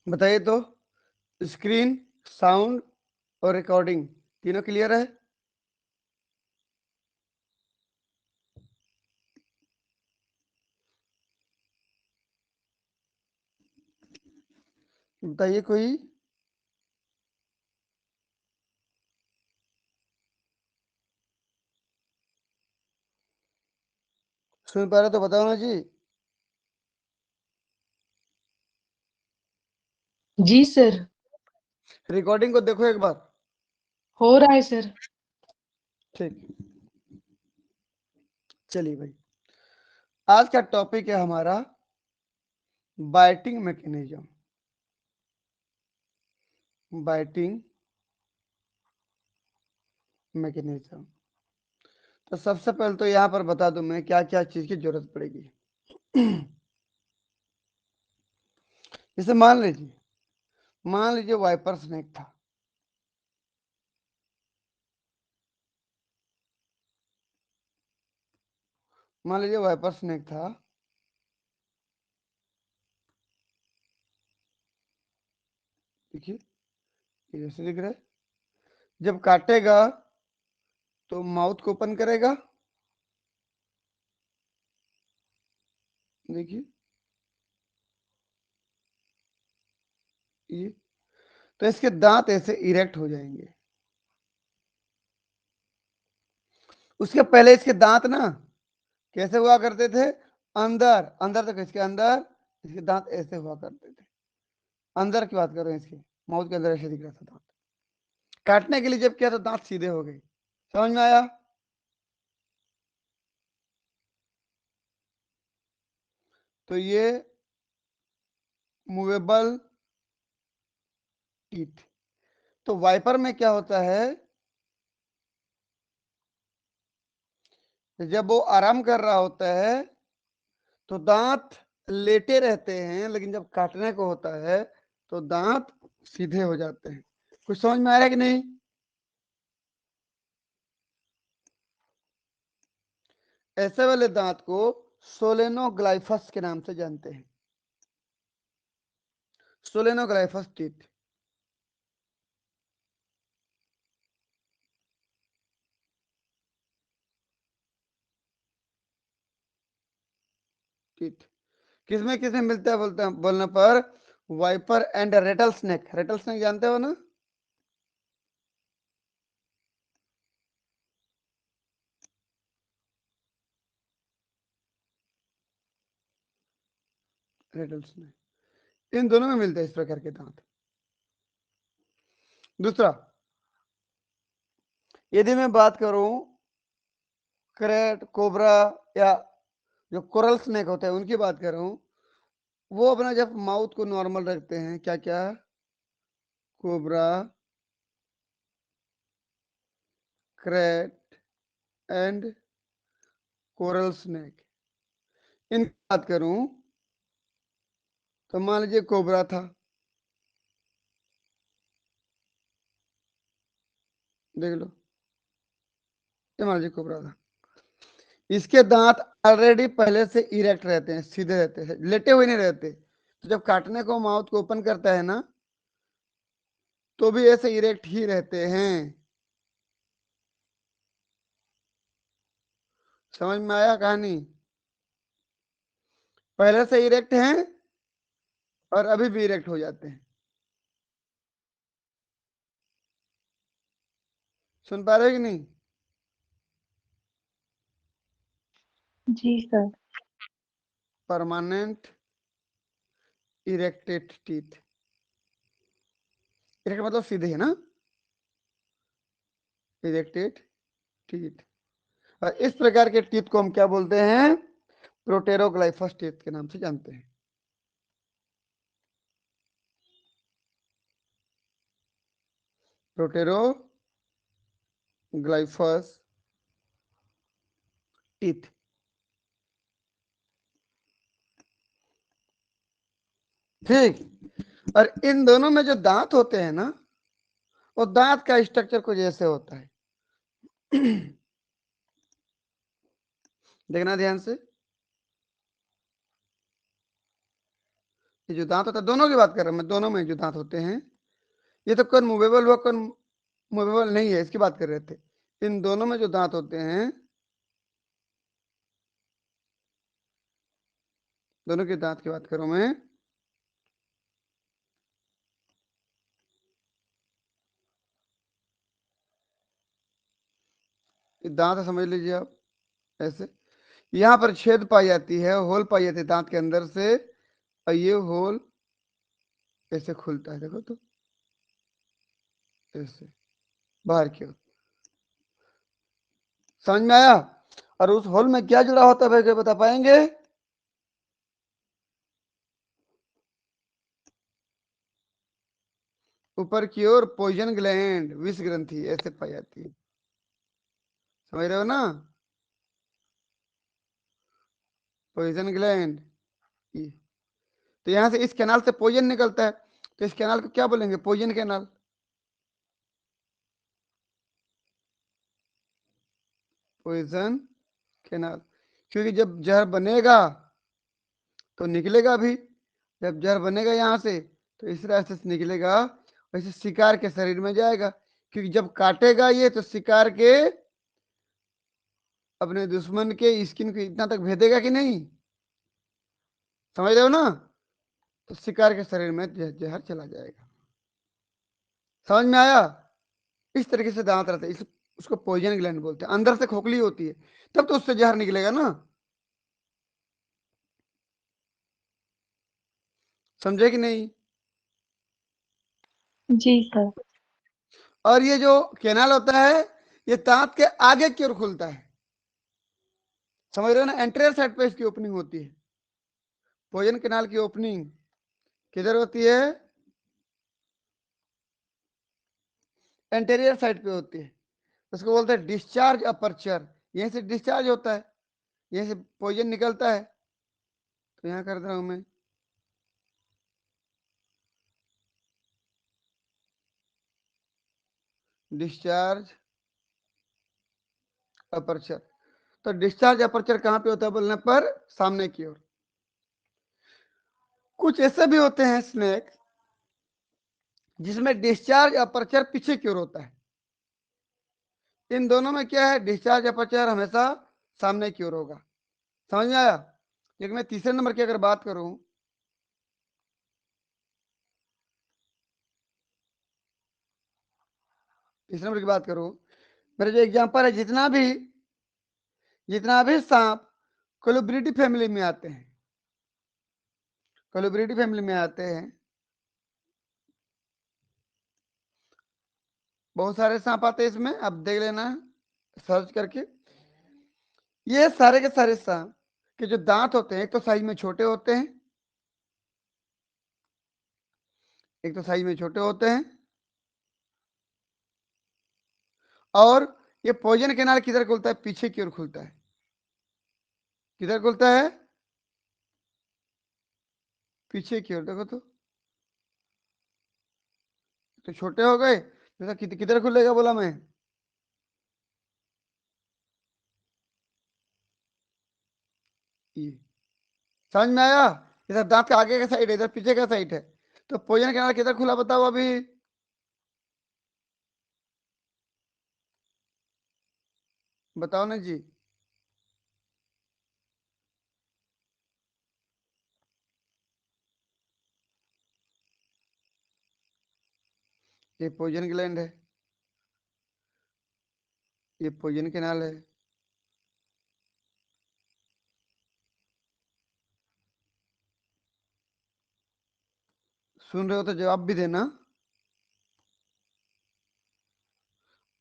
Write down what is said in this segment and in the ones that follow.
बताइए तो, screen, sound और रिकॉर्डिंग तीनों क्लियर है? बताइए कोई। सुन पा रहे तो बताओ ना जी। जी सर। रिकॉर्डिंग को देखो एक बार। हो रहा है सर। ठीक, चलिए भाई, आज का टॉपिक है हमारा बाइटिंग मैकेनिज्म। Biting mechanism. तो सबसे पहले तो यहाँ पर बता दूं मैं क्या क्या चीज की जरूरत पड़ेगी। जैसे मान लीजिए वाइपर स्नेक था। मान लीजिए वाइपर स्नेक था। देखिए, ये जैसे दिख रहा है। जब काटेगा तो माउथ को ओपन करेगा। देखिए ये, तो इसके दांत ऐसे इरेक्ट हो जाएंगे। उसके पहले इसके दांत ना कैसे हुआ करते थे? अंदर अंदर तक, इसके अंदर इसके दांत ऐसे हुआ करते थे। अंदर की बात कर रहे हैं, इसके माउथ के अंदर ऐसे दिख रहा था दांत। काटने के लिए जब किया तो दांत सीधे हो गए। समझ में आया? तो ये मूवेबल टीथ। तो वाइपर में क्या होता है, जब वो आराम कर रहा होता है तो दांत लेटे रहते हैं, लेकिन जब काटने को होता है तो दांत सीधे हो जाते हैं। कुछ समझ में आ रहा है कि नहीं? ऐसे वाले दांत को सोलेनोग्लाइफस के नाम से जानते हैं। सोलेनोग्लाइफस टीथ। टीथ किसमें किसमें मिलता है बोलते हैं बोलने पर? Viper and rattle snake. Rattle snake जानते हो ना? रेटल स्नेक, इन दोनों में मिलते हैं इस प्रकार के दांत। दूसरा, यदि मैं बात करूं क्रेट, कोबरा या जो कोरल स्नेक होते हैं उनकी बात कर रहा हूं, वो अपना जब माउथ को नॉर्मल रखते हैं, क्या क्या, cobra, crate and coral snake, इनकी बात करूं तो मान लीजिए कोबरा था। देख लो, ये मान लीजिए कोबरा था। इसके दांत ऑलरेडी पहले से इरेक्ट रहते हैं, सीधे रहते हैं, लेटे हुए नहीं रहते। तो जब काटने को माउथ को ओपन करता है ना, तो भी ऐसे इरेक्ट ही रहते हैं। समझ में आया कहानी? पहले से इरेक्ट हैं और अभी भी इरेक्ट हो जाते हैं। सुन पा रहे हो कि नहीं? जी sir. Permanent erected teeth. Erect मतलब सीधे है ना, इरेक्टेड टीथ। और इस प्रकार के टीथ को हम क्या बोलते हैं? प्रोटेरोग्लाइफस टीथ के नाम से जानते हैं। प्रोटेरोग्लाइफस टीथ। ठीक। और इन दोनों में जो दांत होते हैं ना, वो दांत का स्ट्रक्चर कुछ ऐसे होता है। देखना ध्यान से। ये जो दांत होता है, दोनों की बात कर रहा हूं मैं, दोनों में जो दांत होते हैं, ये तो कौन मूवेबल हुआ, कौन मूवेबल नहीं है, इसकी बात कर रहे थे। इन दोनों में जो दांत होते हैं, दोनों के दांत की बात करूं मैं, ये दांत समझ लीजिए आप ऐसे, यहाँ पर छेद पाई जाती है, होल पाई जाती है दांत के अंदर से, और ये होल ऐसे खुलता है, देखो तो ऐसे बाहर की ओर। समझ में आया? और उस होल में क्या जुड़ा होता है भाई, क्या बता पाएंगे? ऊपर की ओर पॉइजन ग्लैंड, विष ग्रंथि ऐसे पाई जाती है, समझ रहे हो ना? पॉइजन ग्लैंड, तो यहां से इस कैनाल से पॉइजन निकलता है, तो इस कैनाल को क्या बोलेंगे? Poison canal. पॉइजन कैनाल, क्योंकि जब जहर बनेगा तो निकलेगा भी, जब जहर बनेगा यहाँ से तो इस रास्ते से निकलेगा, वैसे शिकार के शरीर में जाएगा, क्योंकि जब काटेगा ये तो शिकार के, अपने दुश्मन के स्किन को इतना तक भेदेगा कि नहीं, समझ रहे हो ना? तो शिकार के शरीर में जहर चला जाएगा। समझ में आया? इस तरीके से दांत रहता है, उसको पॉइजन ग्लैंड बोलते हैं, अंदर से खोखली होती है, तब तो उससे जहर निकलेगा ना, समझे कि नहीं? जी सर। और ये जो कैनाल होता है, ये दांत के आगे की ओर खुलता है, समझ रहे हो ना? एंटीरियर साइड पे इसकी ओपनिंग होती है। पॉइजन कैनाल की ओपनिंग किधर होती है? एंटीरियर साइड पे होती है, उसको बोलते हैं डिस्चार्ज अपर्चर। यहीं से डिस्चार्ज होता है, यहीं से पॉइजन निकलता है, तो यहाँ कर रहा हूं मैं डिस्चार्ज अपर्चर। तो डिस्चार्ज अपर्चर कहाँ पे होता है बोलने पर? सामने की ओर। कुछ ऐसे भी होते हैं स्नेक जिसमें डिस्चार्ज अपर्चर पीछे की ओर होता है। इन दोनों में क्या है? डिस्चार्ज अपर्चर हमेशा सामने की ओर होगा। समझ में आया? लेकिन मैं तीसरे नंबर की अगर बात करूं, तीसरे नंबर की बात करूं, मेरा जो एग्जांपल है, जितना भी सांप कोलुब्रिडी फैमिली में आते हैं, कोलुब्रिडी फैमिली में आते हैं, बहुत सारे सांप आते हैं इसमें, आप देख लेना सर्च करके। ये सारे के सारे सांप के जो दांत होते हैं, एक तो साइज में छोटे होते हैं, एक तो साइज में छोटे होते हैं, और ये पॉइजन कैनाल किधर खुलता है? पीछे की ओर खुलता है। किधर खुलता है? पीछे की ओर। देखो तो छोटे हो गए, जैसा किधर खुलेगा बोला मैं? ये समझ में आया? इधर दांत के आगे का साइड है, इधर पीछे का साइड है, तो पॉइजन कैनाल किधर खुला बताओ अभी? बताओ ना जी। ये पॉइजन ग्लैंड है, ये पॉइजन कैनाल है। सुन रहे हो तो जवाब भी देना।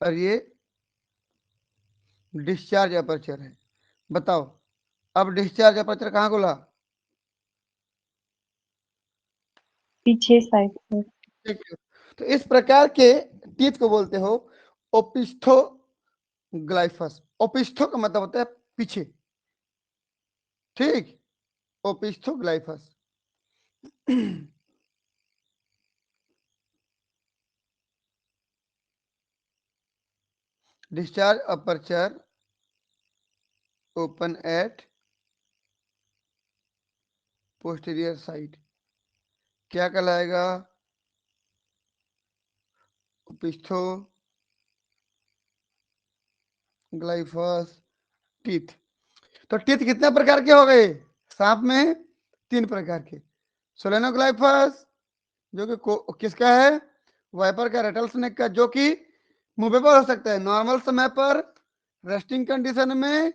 और ये डिस्चार्ज अपर्चर है। बताओ, अब डिस्चार्ज अपर्चर कहाँ खुला? पीछे साइड पर। ठीक है। तो इस प्रकार के टीथ को बोलते हो ओपिस्थोग्लाइफस। ओपिस्थो का मतलब होता है पीछे, ठीक? Opisthoglyphous. Discharge aperture open at posterior side, क्या कहलाएगा? पिस्थो ग्लाइफस टीथ। तो टीथ कितने प्रकार के हो गए? सांप में 3 प्रकार के। सोलेनोग्लाइफस जो कि किसका है? वाइपर का, रेटल स्नेक का, जो कि मूवेबल हो सकता है नॉर्मल समय पर, रेस्टिंग कंडीशन में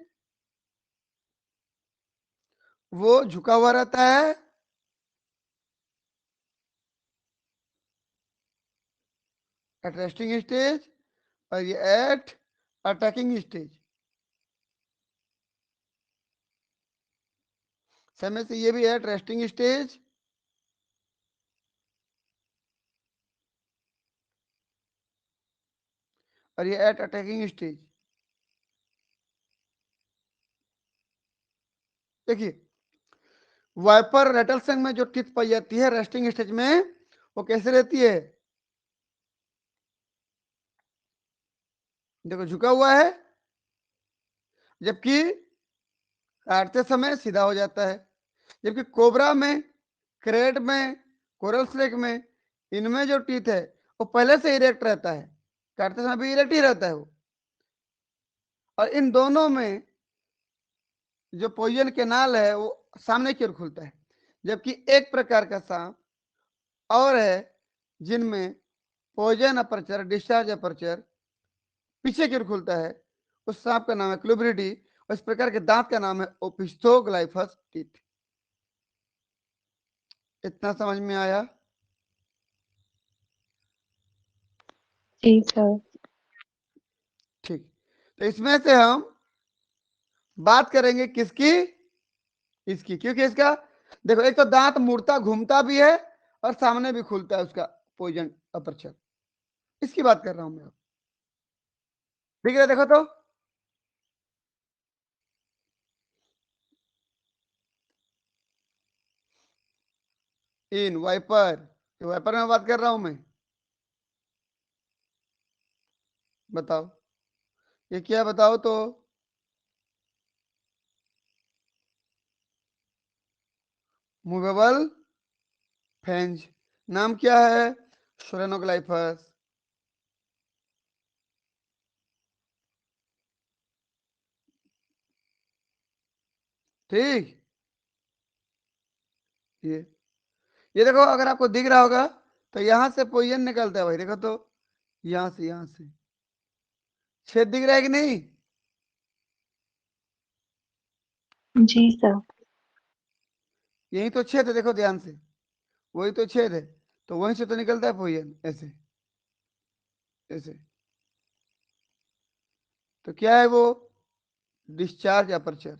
वो झुका हुआ रहता है, एट रेस्टिंग स्टेज, और ये एट अटैकिंग स्टेज। समय से ये भी एट रेस्टिंग स्टेज और ये एट अटैकिंग स्टेज। देखिए वाइपर रेटल में जो टिथ पाई जाती है रेस्टिंग स्टेज में, वो कैसे रहती है? देखो झुका हुआ है, जबकि काटते समय सीधा हो जाता है। जबकि कोबरा में, क्रेट में, कोरल स्नेक में, इनमें जो टीथ है वो पहले से इरेक्ट रहता है, काटते समय भी इरेक्ट ही रहता है वो। और इन दोनों में जो पोइजन कैनाल है वो सामने की ओर खुलता है। जबकि एक प्रकार का सांप और है जिनमें पोइजन अपर्चर, डिस्चार्ज अपर्चर पीछे की ओर खुलता है। उस सांप का नाम है क्लूब्रिडी, और इस प्रकार के दांत का नाम है ओपिस्थोग्लाइफस टीथ। इतना समझ में आया? जी सर। ठीक। तो इसमें से हम बात करेंगे किसकी? इसकी, क्योंकि इसका देखो एक तो दांत मुड़ता घूमता भी है और सामने भी खुलता है उसका पोइजन अपर्चर। इसकी बात कर रहा हूं मैं। ठीक है देखो तो, इन वाइपर, वाइपर में बात कर रहा हूं मैं। बताओ ये क्या? बताओ तो। मूवेबल फेंज, नाम क्या है? सोलेनोग्लाइफस। ठीक। ये ये देखो, अगर आपको दिख रहा होगा तो यहां से पोइजन निकलता है भाई, देखो तो, यहां से छेद दिख रहा है कि नहीं? जी सर। यही तो छेद है, देखो ध्यान से, वही तो छेद है। तो वहीं से तो निकलता है पोइजन, ऐसे ऐसे। तो क्या है वो? Discharge aperture.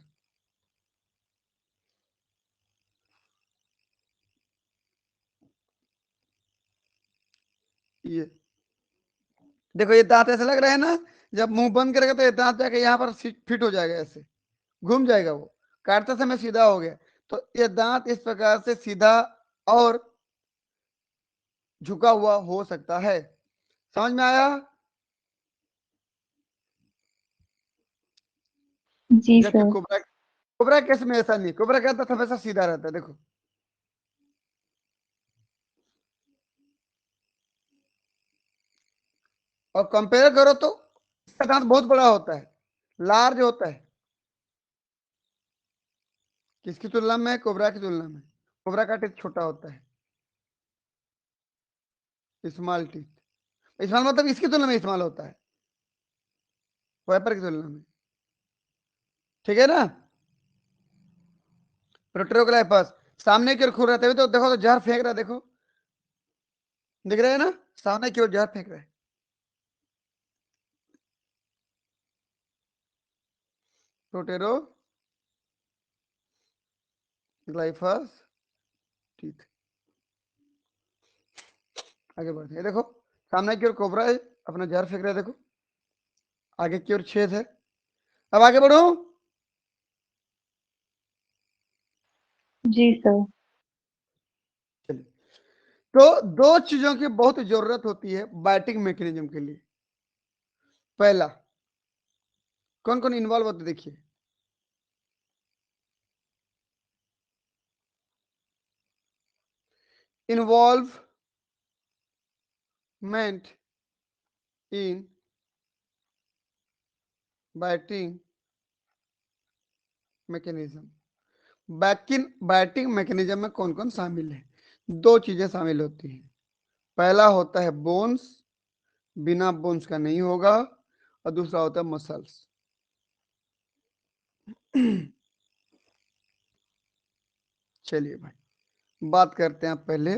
ये देखो, ये दांत ऐसे लग रहा है ना, जब मुंह बंद करेगा तो ये दांत जाके यहाँ पर फिट हो जाएगा, ऐसे घूम जाएगा वो, काटते समय सीधा हो गया। तो ये दांत इस प्रकार से सीधा और झुका हुआ हो सकता है। समझ में आया? जी जबकि सर। कोबरा, कोबरा केस में ऐसा नहीं, कोबरा का दांत हमेशा सीधा रहता है, देखो। और कंपेयर करो तो इसका दांत बहुत बड़ा होता है, लार्ज होता है। किसकी तुलना में? कोबरा की तुलना में। कोबरा का टीथ छोटा होता है, स्मॉल टीथ। स्मॉल मतलब इसकी तुलना में स्मॉल होता है, वाइपर की तुलना में। ठीक है ना? प्रोट्रोग्लाइफस सामने की ओर खुल रहते हुए, तो देखो तो जहर फेंक रहा है, देखो दिख रहा है ना, सामने की ओर जहर फेंक रहा है। प्रोटेरो ग्लाइफस टीथ। आगे बढ़ते हैं, देखो सामने की ओर कोबरा है, अपना जहर फेंक रहा है, देखो आगे की ओर छेद है। अब आगे बढ़ो। जी सर। तो दो चीजों की बहुत जरूरत होती है बाइटिंग मैकेनिज्म के लिए। पहला, कौन कौन इन्वॉल्व होते देखिए। Involvement in batting mechanism. Batting mechanism में कौन कौन शामिल है? दो चीजें शामिल होती हैं। पहला होता है बोन्स, बिना बोन्स का नहीं होगा, और दूसरा होता है मसल्स। चलिए भाई, बात करते हैं पहले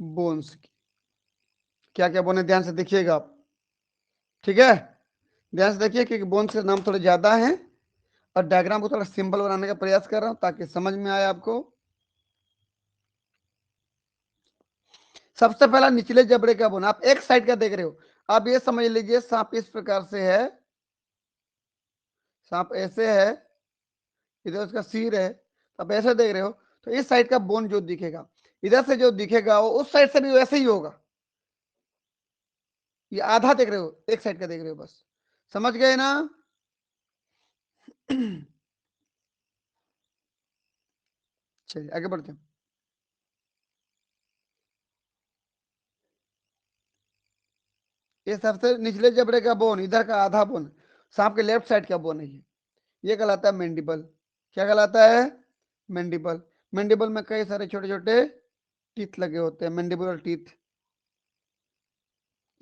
बोन्स की। क्या क्या बोने, ध्यान से देखिएगा आप, ठीक है? ध्यान से देखिए क्योंकि बोन्स के नाम थोड़े ज्यादा हैं, और डायग्राम को थोड़ा सिंपल बनाने का प्रयास कर रहा हूं ताकि समझ में आए आपको। सबसे पहला निचले जबड़े का बोन, आप एक साइड का देख रहे हो। आप ये समझ लीजिए सांप इस प्रकार से है, सांप ऐसे है, इधर उसका सिर है, आप ऐसे देख रहे हो, तो इस साइड का बोन जो दिखेगा, इधर से जो दिखेगा वो उस साइड से भी वैसे ही होगा। ये आधा देख रहे हो, एक साइड का देख रहे हो, बस समझ गए ना? चलिए आगे बढ़ते हैं। ये सबसे निचले जबड़े का बोन, इधर का आधा बोन, सांप के लेफ्ट साइड का बोन है ये कहलाता है मैंडिबल। क्या कहलाता है? मैंडिबल। मैंडिबल में कई सारे छोटे छोटे टीथ लगे होते हैं, मैंडिबुलर टीथ।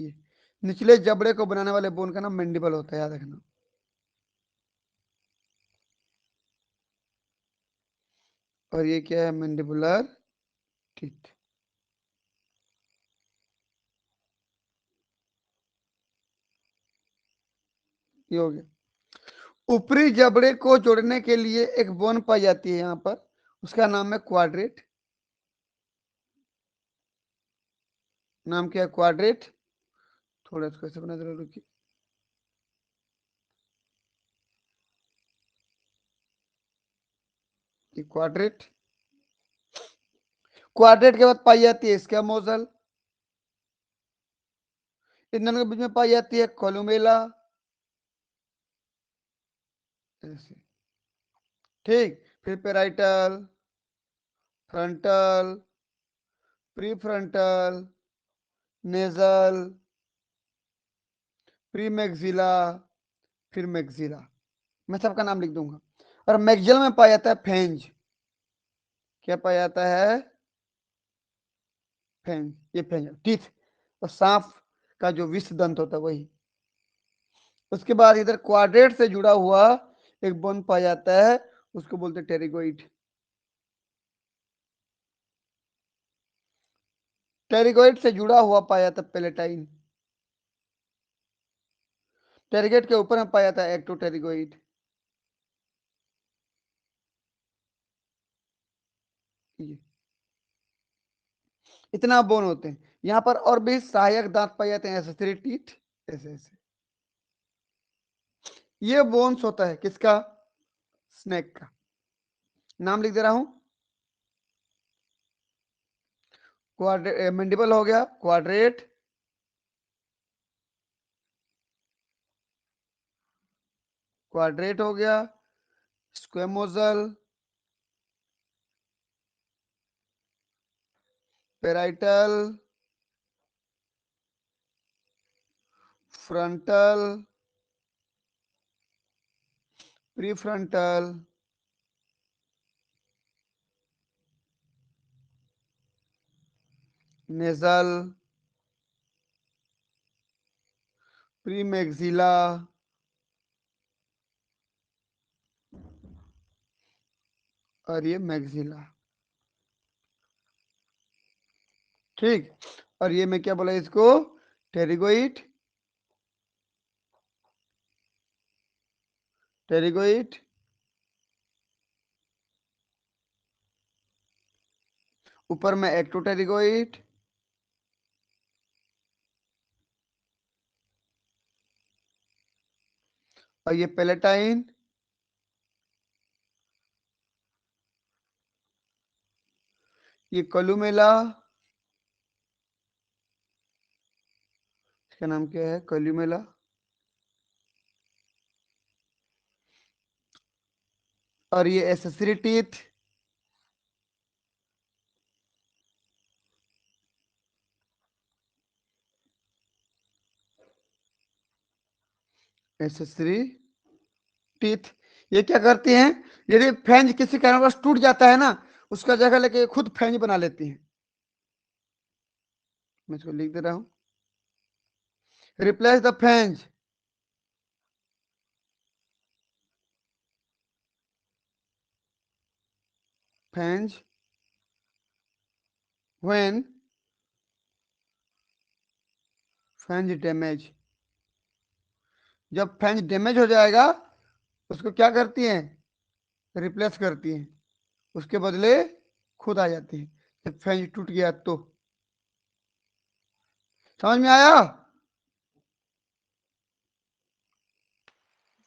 ये निचले जबड़े को बनाने वाले बोन का नाम मैंडिबल होता है, याद रखना। और ये क्या है? Mandibular teeth. ये हो गया। ऊपरी जबड़े को जोड़ने के लिए एक बोन पाई जाती है यहाँ पर, उसका नाम है क्वाड्रेट। नाम क्या है? क्वाड्रेट। थोड़ा इसको ऐसे बना जरा, रुकिए। ये क्वाड्रेट। क्वाड्रेट के बाद पाई जाती है स्क्यामोजल। इन दोनों के बीच में पाई जाती है कोलुमेला, ऐसे। ठीक, फिर parietal, frontal, prefrontal, nasal, pre maxilla, फिर मैक्सिला। मैं सबका नाम लिख दूंगा। और मैक्सिल में पाया जाता है फेंज। क्या पाया जाता है? फेंज। ये फेंज टीथ, और सांप का जो विष दंत होता है वही। उसके बाद इधर क्वाड्रेट से जुड़ा हुआ एक बोन पाया जाता है, उसको बोलते हैं टेरिगोइड। टेरिगोइड से जुड़ा हुआ पाया जाता है पेलेटाइन। टेरिगेट के ऊपर में पाया जाता है एक्टोटेरिगोइड। ये इतना बोन होते हैं। यहाँ पर और भी सहायक दांत पाए जाते हैं, एसेसरी टीथ, ऐसे ऐसे। ये बोन्स होता है किसका? स्नेक का। नाम लिख दे रहा हूं। क्वाड्रेट, मैंडिबल हो गया, क्वाड्रेट, क्वाड्रेट हो गया, स्क्वेमोजल, पेराइटल, फ्रंटल, प्रीफ्रंटल, नेजल, प्रीमैक्सिला, और ये मैक्सिला। ठीक, और ये मैं क्या बोला इसको? टेरिगोइड। टेरिगोइड, ऊपर में एक्टोटेरिगोइड, और ये पेलेटाइन, ये कोलुमेला, इसका नाम क्या है? कोलुमेला। और ये एसेसरी टीथ, एसेसरी टीथ। ये क्या करती हैं, यदि फेंज किसी कारणवश टूट जाता है ना, उसका जगह लेके खुद फेंज बना लेती हैं। मैं इसको लिख दे रहा हूं, रिप्लेस द फेंज, फेंज व्हेन फेंज डैमेज। जब फेंज डैमेज हो जाएगा, उसको क्या करती हैं, रिप्लेस करती हैं, उसके बदले खुद आ जाती है। जब फेंज टूट गया तो। समझ में आया?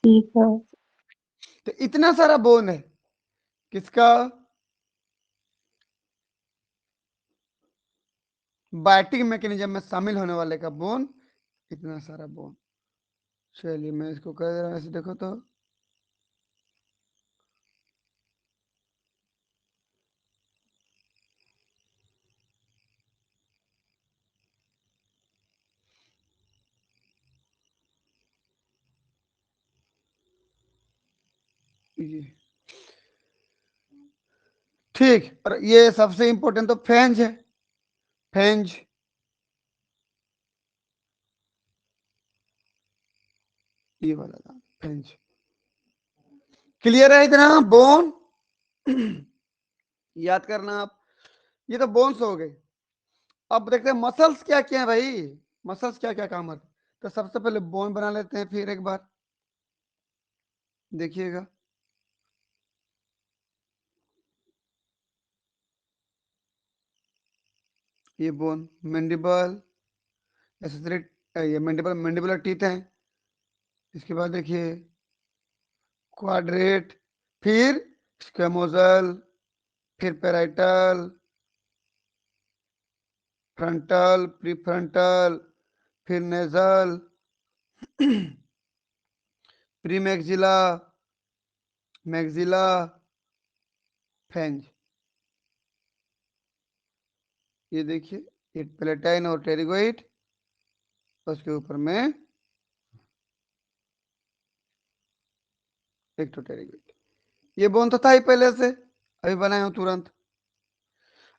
जी सर। तो इतना सारा बोन है किसका, बायोटिक मैकेनिज्म में शामिल होने वाले का बोन, इतना सारा बोन। चलिए मैं इसको कह दे रहा हूं, ऐसे देखो तो ये ठीक। और ये सबसे इंपॉर्टेंट तो फेंज है, फेंज, ये वाला था फेंज। क्लियर है इतना बोन? याद करना आप, ये तो बोन्स हो गए। अब देखते हैं मसल्स क्या क्या है भाई, मसल्स क्या क्या काम आते हैं। तो सबसे पहले बोन बना लेते हैं, फिर एक बार देखिएगा। ये बोन मैंडिबल, एसेसरी, ये मैंडिबल, मैंडिबुलर टीथ है। इसके बाद देखिए क्वाड्रेट, फिर स्क्वेमोजल, फिर पेराइटल, फ्रंटल, प्रीफ्रंटल, फिर नेजल, प्रीमैक्सिला, मैक्सिला, फेंज। ये देखिए, ये प्लेटाइन और टेरिगोइड, उसके ऊपर में एक्टोटेरिगोइड। ये बोन तो था ही पहले से, अभी बनाए हूं तुरंत।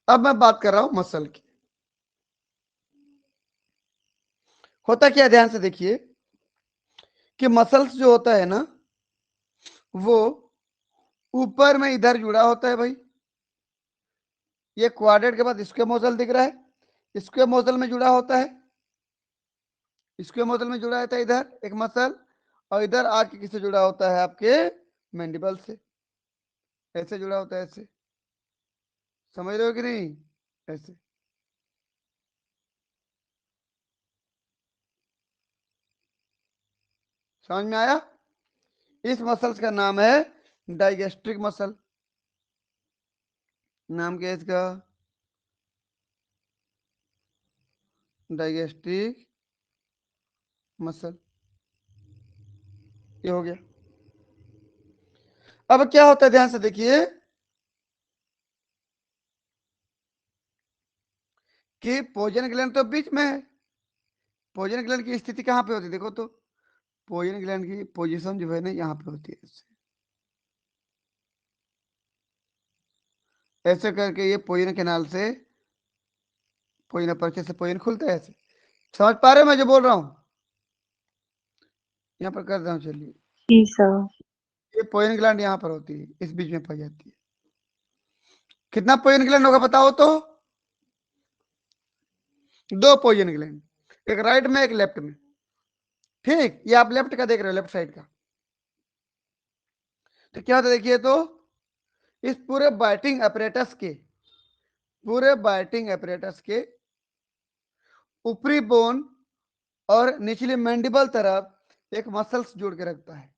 अब मैं बात कर रहा हूं मसल की। होता क्या, ध्यान से देखिए कि मसल्स जो होता है ना, वो ऊपर में इधर जुड़ा होता है भाई। ये क्वाड्रेट के बाद स्क्वेमोजल दिख रहा है, स्क्वेमोजल में जुड़ा होता है, स्क्वेमोजल में जुड़ा रहता है इधर एक मसल, और इधर आके किससे जुड़ा होता है, आपके मैंडिबल से। ऐसे जुड़ा होता है, ऐसे, समझ रहे हो कि नहीं, ऐसे। समझ में आया? इस मसल्स का नाम है डाइगेस्ट्रिक मसल। नाम क्या है इसका, डाइगेस्ट्रिक मसल। ये हो गया। अब क्या होता है, ध्यान से देखिए कि पोजन ग्लैंड तो बीच में है। पोजन ग्लैंड की स्थिति कहां पे होती है, देखो तो, पोजन ग्लैंड की पोजीशन जो है ना, यहाँ पे होती है ऐसे, ऐसे करके ये पोजन कैनाल से, पोजन अपर्चर से पोजन खुलता है ऐसे। समझ पा रहे हो मैं जो बोल रहा हूँ? यहाँ पर कर रहा हूँ, चलिए। जी सर। ये पोजन ग्लैंड यहाँ पर होती है, इस बीच में पाई जाती है। कितना पोजन ग्लैंड होगा बताओ तो? दो पोजन ग्लैंड, एक राइट में एक लेफ्ट में। ठीक, ये आप लेफ्ट का देख रहे हो, लेफ्ट साइड का। तो क्या होता है देखिए तो, इस पूरे बाइटिंग अपरेटस के, पूरे बाइटिंग अपरेटस के ऊपरी बोन और निचली मैंडिबल तरफ एक मसल्स जोड़ के रखता है,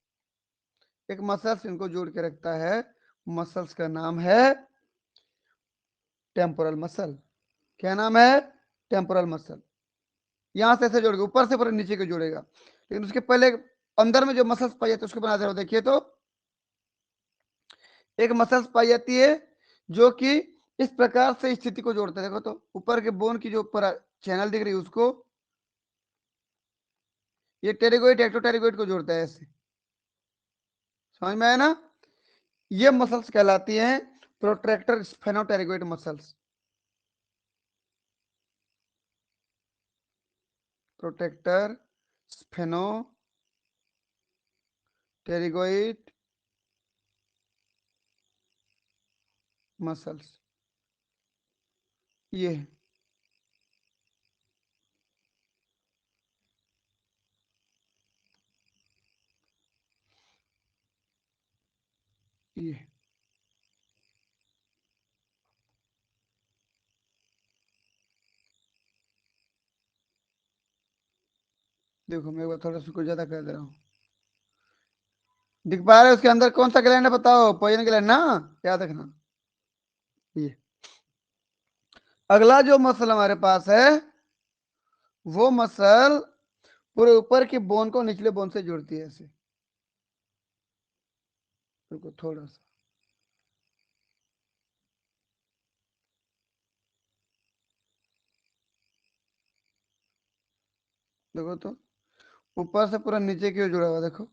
एक मसल्स इनको जोड़ के रखता है। मसल्स का नाम है टेम्पोरल मसल। क्या नाम है? Temporal muscle. यहां से ऐसे जोड़ेगा, ऊपर से पूरे नीचे को जोड़ेगा, लेकिन उसके पहले अंदर में जो मसल्स पाई जाती है उसको बना दे रहा हूं, देखिए तो। एक मसल्स पाई जाती है जो कि इस प्रकार से स्थिति को जोड़ते हैं, देखो तो, ऊपर के बोन की जो ऊपर चैनल दिख रही है उसको, ये टेरिगोइड एक्टोटेरिगोइड को जोड़ता है ऐसे, समझ में आया ना। ये मसल्स कहलाती हैं प्रोट्रैक्टर स्फेनोटेरिगोइड मसल्स। प्रोटेक्टर स्फेनोटेरिगोइड मसल्स ये ये देखो मैं एक बार थोड़ा सा कुछ ज्यादा कर दे रहा हूँ। दिख पा रहे हो उसके अंदर कौन सा ग्लैंड है बताओ, पॉइजन ग्लैंड ना, याद रखना। ये अगला जो मसल हमारे पास है वो मसल पूरे ऊपर की बोन को निचले बोन से जोड़ती है ऐसे। रुको थोड़ा सा, देखो तो ऊपर से पूरा नीचे की ओर जुड़ा हुआ, देखो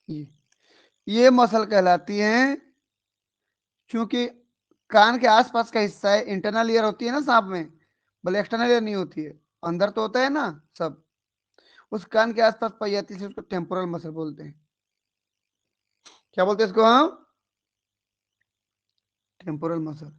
ये ये मसल कहलाती है, क्योंकि कान के आसपास का हिस्सा है, इंटरनल ईयर होती है ना सांप में, भले एक्सटर्नल ईयर नहीं होती है, अंदर तो होता है ना सब, उस कान के आसपास पाई जाती है, उसको टेम्पोरल मसल बोलते हैं। क्या बोलते हैं इसको हम? Temporal muscle.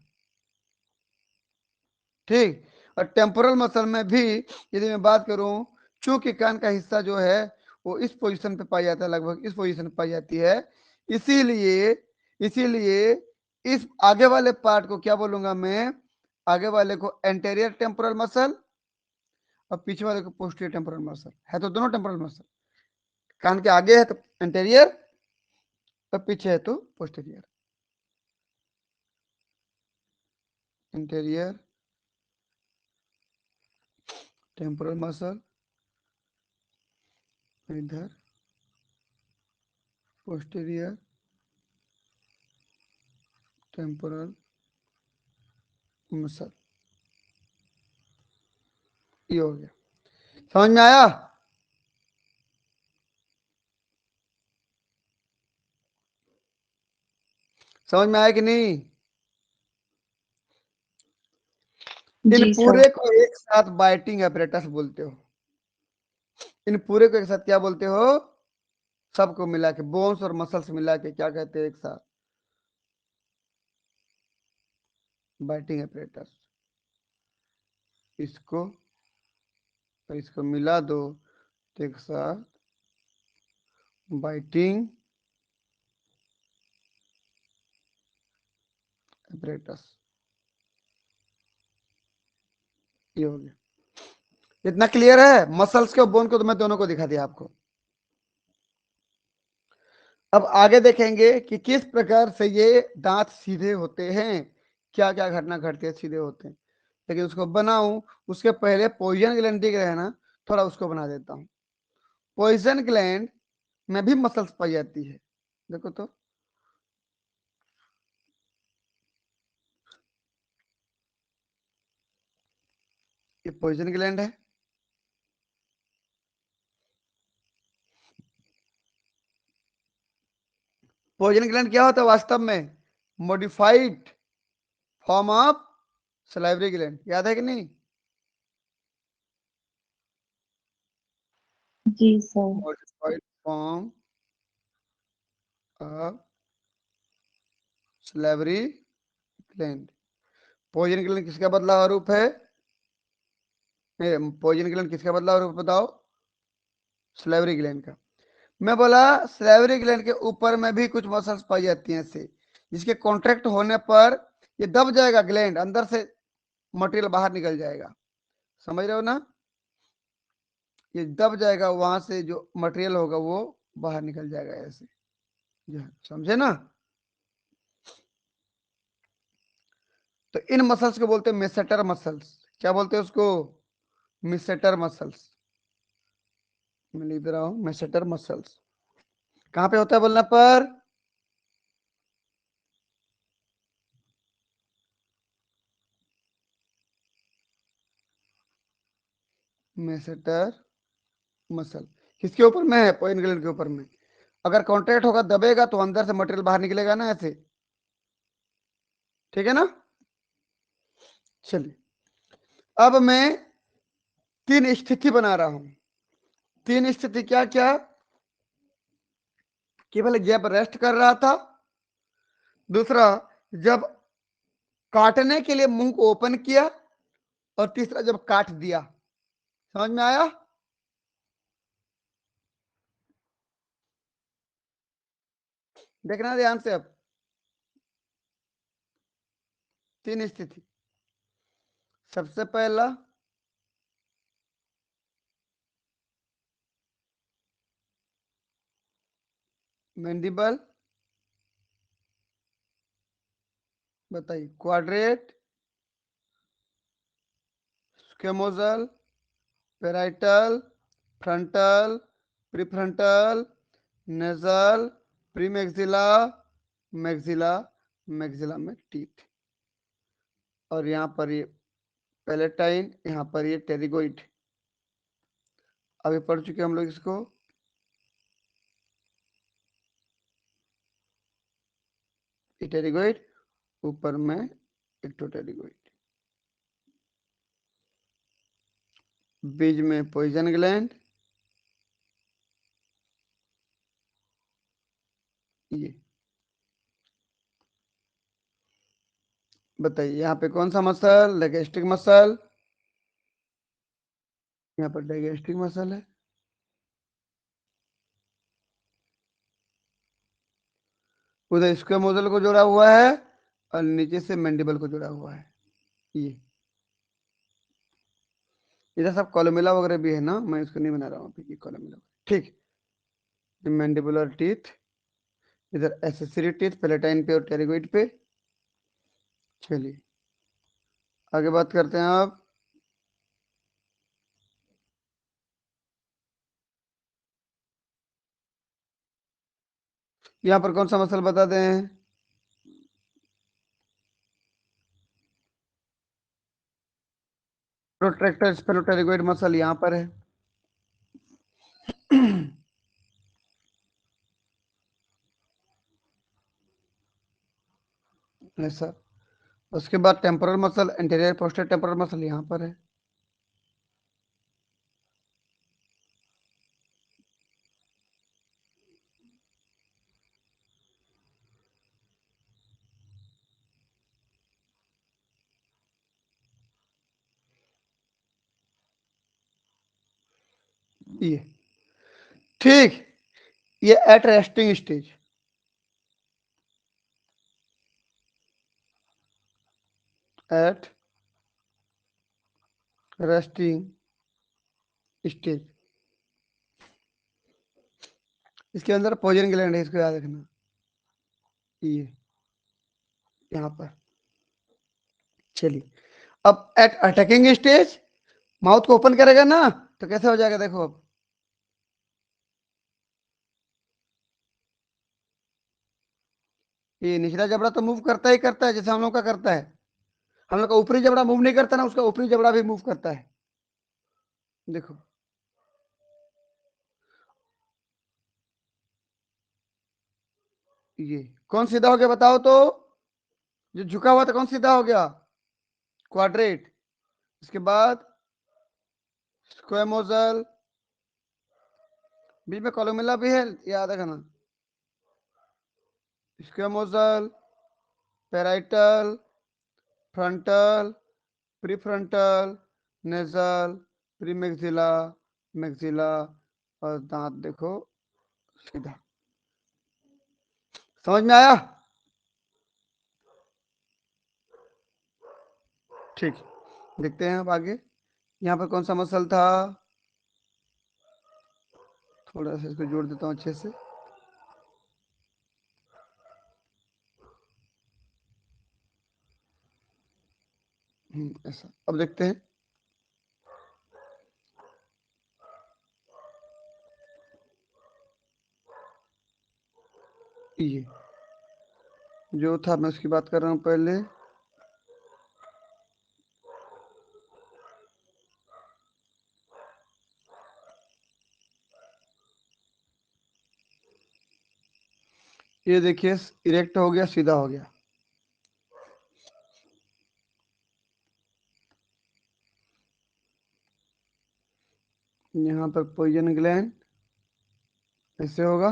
ठीक। और टेम्पोरल मसल में भी यदि मैं बात करूं, चूंकि कान का हिस्सा जो है वो इस पोजीशन पे पाई जाता है, लगभग इस पोजीशन पे पाई जाती है, इसीलिए इसीलिए इस आगे वाले पार्ट को क्या बोलूंगा मैं, आगे वाले को एंटेरियर टेम्पोरल मसल और पीछे वाले को पोस्टीरियर टेम्पोरल मसल, है तो दोनों टेम्पोरल मसल, कान के आगे है तो एंटेरियर और पीछे है तो पोस्टीरियर। इंटीरियर टेम्पोरल मसल, इधर पोस्टीरियर टेम्पोरल मसल, ये हो गया। समझ में आया? समझ में आया कि नहीं? इन जी सर। पूरे को एक साथ बाइटिंग एपरेटस बोलते हो। इन पूरे को एक साथ क्या बोलते हो? सबको मिला के, बोन्स और मसल्स मिला के क्या कहते हैं एक साथ? Biting apparatus. इसको और इसको मिला दो तो एक साथ बाइटिंग एपरेटस, ये हो गया। इतना क्लियर है? मसल्स के और बोन को तो मैं दोनों को दिखा दिया आपको। अब आगे देखेंगे कि किस प्रकार से ये दांत सीधे होते हैं, क्या क्या घटना घटती है सीधे होते हैं। लेकिन उसको बनाऊं उसके पहले पॉइजन ग्लैंड दिख रहे हैं ना, थोड़ा उसको बना देता हूं। पॉइजन ग्लैंड में भी मसल्स पाई जाती है, देखो तो ये पॉइजन ग्लैंड है। पॉइजन ग्लैंड क्या होता है वास्तव में? Modified form of salivary gland, याद है कि नहीं? जी sir. Modified form of salivary gland. Poison gland किसका बदला हुआ रूप है? पॉइजन ग्लैंड किसका बदला हुआ रूप बताओ? सलाइवरी ग्लैंड का। मैं बोला सलाइवरी ग्लैंड के ऊपर में भी कुछ मसल्स पाई जाती हैं ऐसे, जिसके कॉन्ट्रैक्ट होने पर ये दब जाएगा, ग्लैंड अंदर से मटेरियल बाहर निकल जाएगा, समझ रहे हो ना? ये दब जाएगा, वहां से जो मटेरियल होगा वो बाहर निकल जाएगा ऐसे, समझे ना? तो इन मसल्स को बोलते हैं मेसेटर मसल्स। क्या बोलते हैं उसको? मेसेटर मसल्स। मैं लिख रहा हूं मेसेटर मसल्स। कहां पे होता है बोलने पर? मेसेटर मसल किसके ऊपर में है? पोइन ग्लैंड के ऊपर में। अगर कॉन्ट्रैक्ट होगा, दबेगा, तो अंदर से मटेरियल बाहर निकलेगा ना, ऐसे। ठीक है ना? चलिए, अब मैं 3 स्थिति बना रहा हूं। 3 स्थिति क्या क्या? केवल जब रेस्ट कर रहा था, दूसरा जब काटने के लिए मुंह को ओपन किया, और तीसरा जब काट दिया। समझ में आया? देखना ध्यान से अब। 3 स्थिति। सबसे पहला, मैंडिबल, बताइए, quadrate, squamosal, parietal, frontal, prefrontal, nasal, premaxilla, maxilla, maxilla में टीथ, और यहाँ पर ये पैलेटाइन, यहाँ पर ये टेरिगोइड। अभी पढ़ चुके हम लोग इसको। टेरिगोइड, ऊपर में एक्टोटेरिगोइड, बीच में पॉइजन ग्लैंड, ये। बताइए, यहाँ पे कौन सा मसल? डाइगेस्टिक मसल, यहाँ पर डाइगेस्टिक मसल है। उधर स्क्वेमोजल को जोड़ा हुआ है, और नीचे से मैंडिबल को जोड़ा हुआ है, ये। इधर सब कोलुमेला वगैरह भी है ना, मैं इसको नहीं बना रहा हूँ अभी, ये कोलुमेला। ठीक, मैंडिबुलर टीथ, इधर एसेसरी टीथ पेलेटाइन पे और टेरिगोइड पे। चलिए, आगे बात करते हैं आप। यहाँ पर कौन सा मसल बता दें? प्रोट्रैक्टर स्पेरोटेरिगोइड मसल यहाँ पर है। ऐसा। उसके बाद temporal muscle, anterior posterior temporal muscle यहाँ पर है। ये। ठीक, ये at resting stage. At resting stage. इसके अंदर पॉइजन ग्लैंड है, इसको याद रखना, ये यहाँ पर। चलिए, अब एट अटैकिंग स्टेज, माउथ को ओपन करेगा ना, तो कैसे हो जाएगा? देखो अब, ये निचला जबड़ा तो मूव करता ही करता है, जैसे हम लोग का करता है। हम लोग का ऊपरी जबड़ा मूव नहीं करता ना, उसका ऊपरी जबड़ा भी मूव करता है। देखो, ये कौन सीधा हो गया बताओ तो? जो झुका हुआ था कौन सीधा हो गया? क्वाड्रेट। इसके बाद स्क्वेमोजल, बीच में कोलुमेला भी है, याद रखना। Squamosal, parietal, frontal, prefrontal, nasal, premaxilla, maxilla, और दांत देखो सीधा। समझ में आया? ठीक, देखते हैं अब आगे। यहाँ पर कौन सा मसल था? थोड़ा सा इसको जोड़ देता हूँ अच्छे से। ऐसा। अब देखते हैं, ये जो था, मैं उसकी बात कर रहा हूँ पहले। ये देखिए इरेक्ट हो गया, सीधा हो गया। यहाँ पर पोइजन ग्लैंड ऐसे होगा,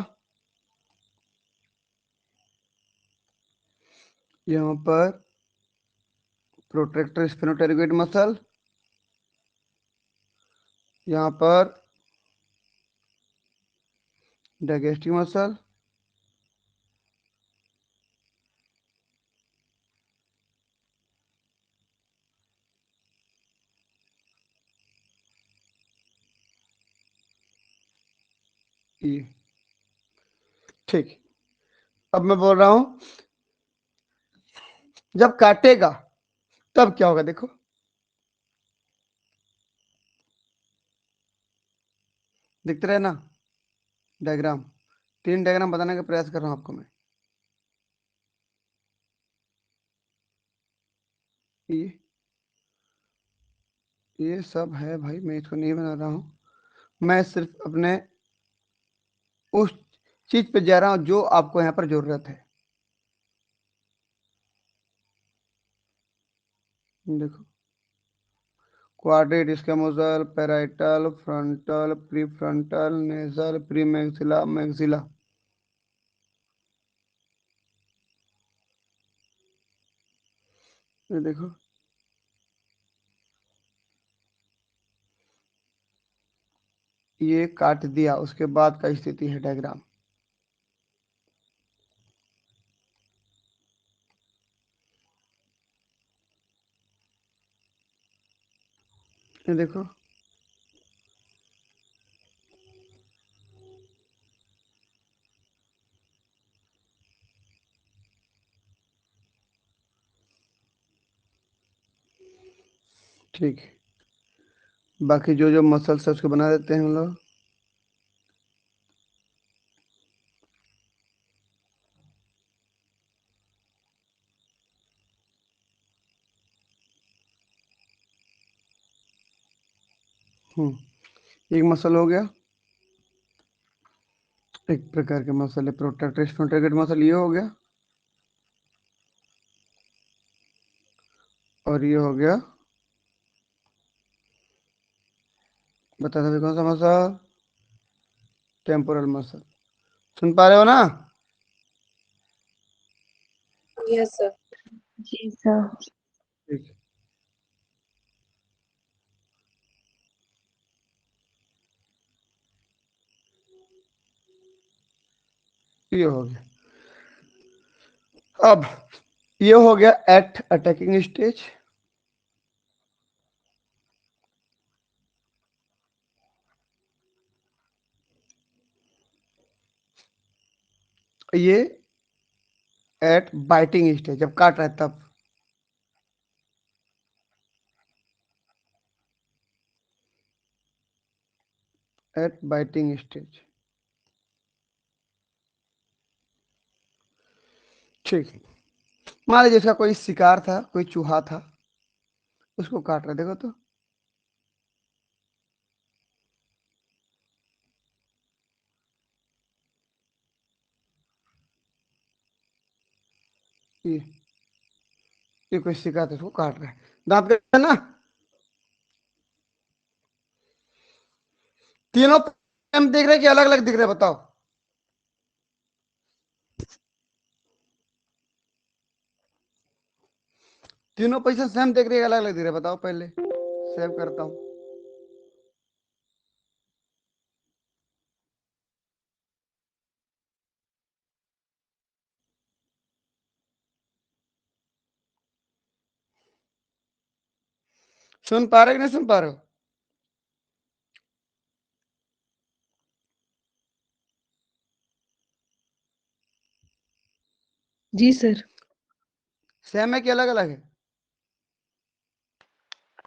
यहाँ पर प्रोट्रैक्टर स्फेनोटेरिकोइड मसल, यहाँ पर डाइजेस्टिव मसल, ये ठीक। अब मैं बोल रहा हूं, जब काटेगा तब क्या होगा, देखो दिखते रहे ना डायग्राम। 3 डायग्राम बताने का प्रयास कर रहा हूं आपको मैं। ये ये सब है भाई, मैं इसको नहीं बना रहा हूं, मैं सिर्फ अपने उस चीज पे जा रहा हूं जो आपको यहाँ पर जरूरत है। देखो quadrate squamosal, parietal, frontal, prefrontal, nasal, premaxilla, maxilla. ये देखो, ये काट दिया उसके बाद का स्थिति है डायग्राम। ये देखो, ठीक है। बाकी जो जो मसल्स है उसको बना देते हैं हम लोग। एक मसल हो गया, एक प्रकार के मसल है प्रोट्रैक्टर स्फिंक्टर मसल, ये हो गया। और ये हो गया, बता सकते कौन सा मसल, टेम्पोरल मसल। सुन पा रहे हो ना? Yes sir. जी सर। ठीक, ये हो गया। अब ये हो गया एट अटैकिंग स्टेज। ये एट बाइटिंग स्टेज, जब काट रहा है तब। एट बाइटिंग स्टेज, ठीक। मान लीजिए इसका कोई शिकार था, कोई चूहा था, उसको काट रहा, देखो तो ये कोई शिकार था, उसको काट रहा है, दांत का ना। तीनों हम देख रहे हैं कि अलग अलग दिख रहे हैं, बताओ। तीनों पोजीशन सेम देख रही है, अलग अलग दिख रहे हैं, बताओ। पहले सेव करता हूँ। सुन पा रहे हो कि नहीं सुन पा रहे हो? जी सर। सेम है कि अलग अलग है?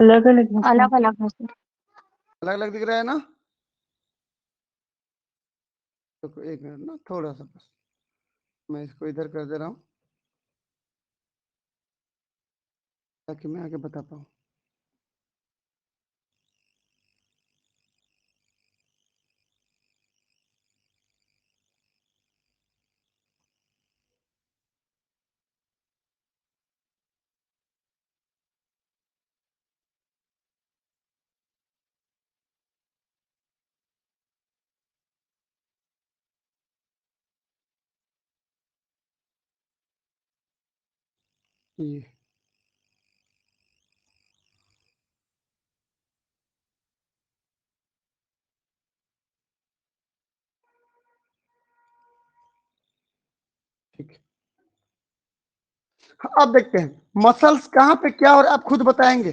अलग अलग है सर। अलग अलग है सर। अलग अलग दिख रहा है ना? तो एक मिनट ना, थोड़ा सा बस मैं इसको इधर कर दे रहा हूँ ताकि मैं आगे बता पाऊँ। ये ठीक है। अब देखते हैं मसल्स कहाँ पे क्या हो रहा है, आप खुद बताएंगे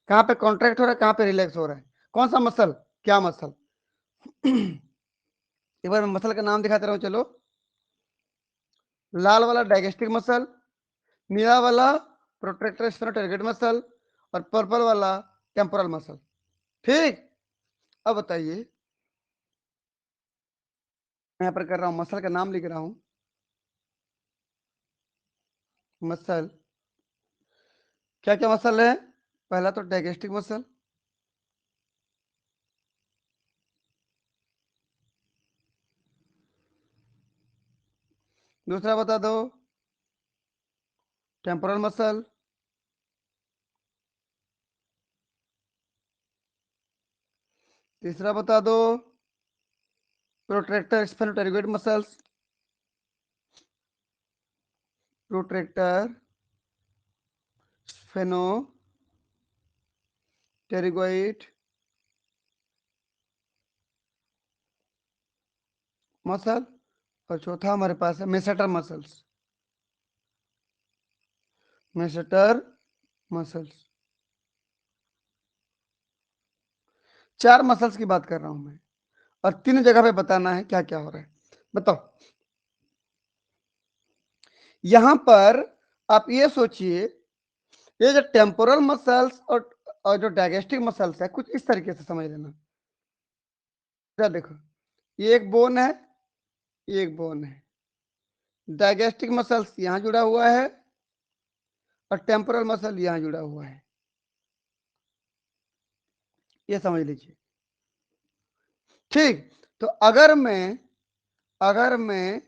कहाँ पे कॉन्ट्रैक्ट हो रहा है, कहाँ पे रिलैक्स हो रहा है, कौन सा मसल, क्या मसल। एक बार मैं मसल का नाम दिखाते रहा हूँ, चलो। लाल वाला डाइजेस्टिक मसल, नीला वाला प्रोट्रैक्टर स्फेनोटारगेट मसल, और पर्पल वाला टेम्पोरल मसल। ठीक, अब बताइए, मैं यहाँ पर कर रहा हूँ, मसल का नाम लिख रहा हूँ। मसल, क्या क्या मसल है? पहला तो डाइजेस्टिक मसल, दूसरा बता दो टेम्पोरल मसल, तीसरा बता दो प्रोट्रैक्टर स्फेनोटारगेट मसल्स, प्रोट्रैक्टर स्फेनोटारगेट मसल, और चौथा हमारे पास है मेसेटर मसल्स, मेसेटर मसल्स। 4 मसल्स की बात कर रहा हूं मैं, और 3 जगह पे बताना है क्या क्या हो रहा है। बताओ, यहां पर आप ये सोचिए, ये जो टेम्पोरल मसल्स और जो डाइजेस्टिक मसल्स है, कुछ इस तरीके से समझ लेना। क्या देखो, ये एक बोन है, ये एक बोन है, डाइजेस्टिक मसल्स यहां जुड़ा हुआ है और टेम्पोरल मसल यहां जुड़ा हुआ है, ये समझ लीजिए। ठीक, तो अगर मैं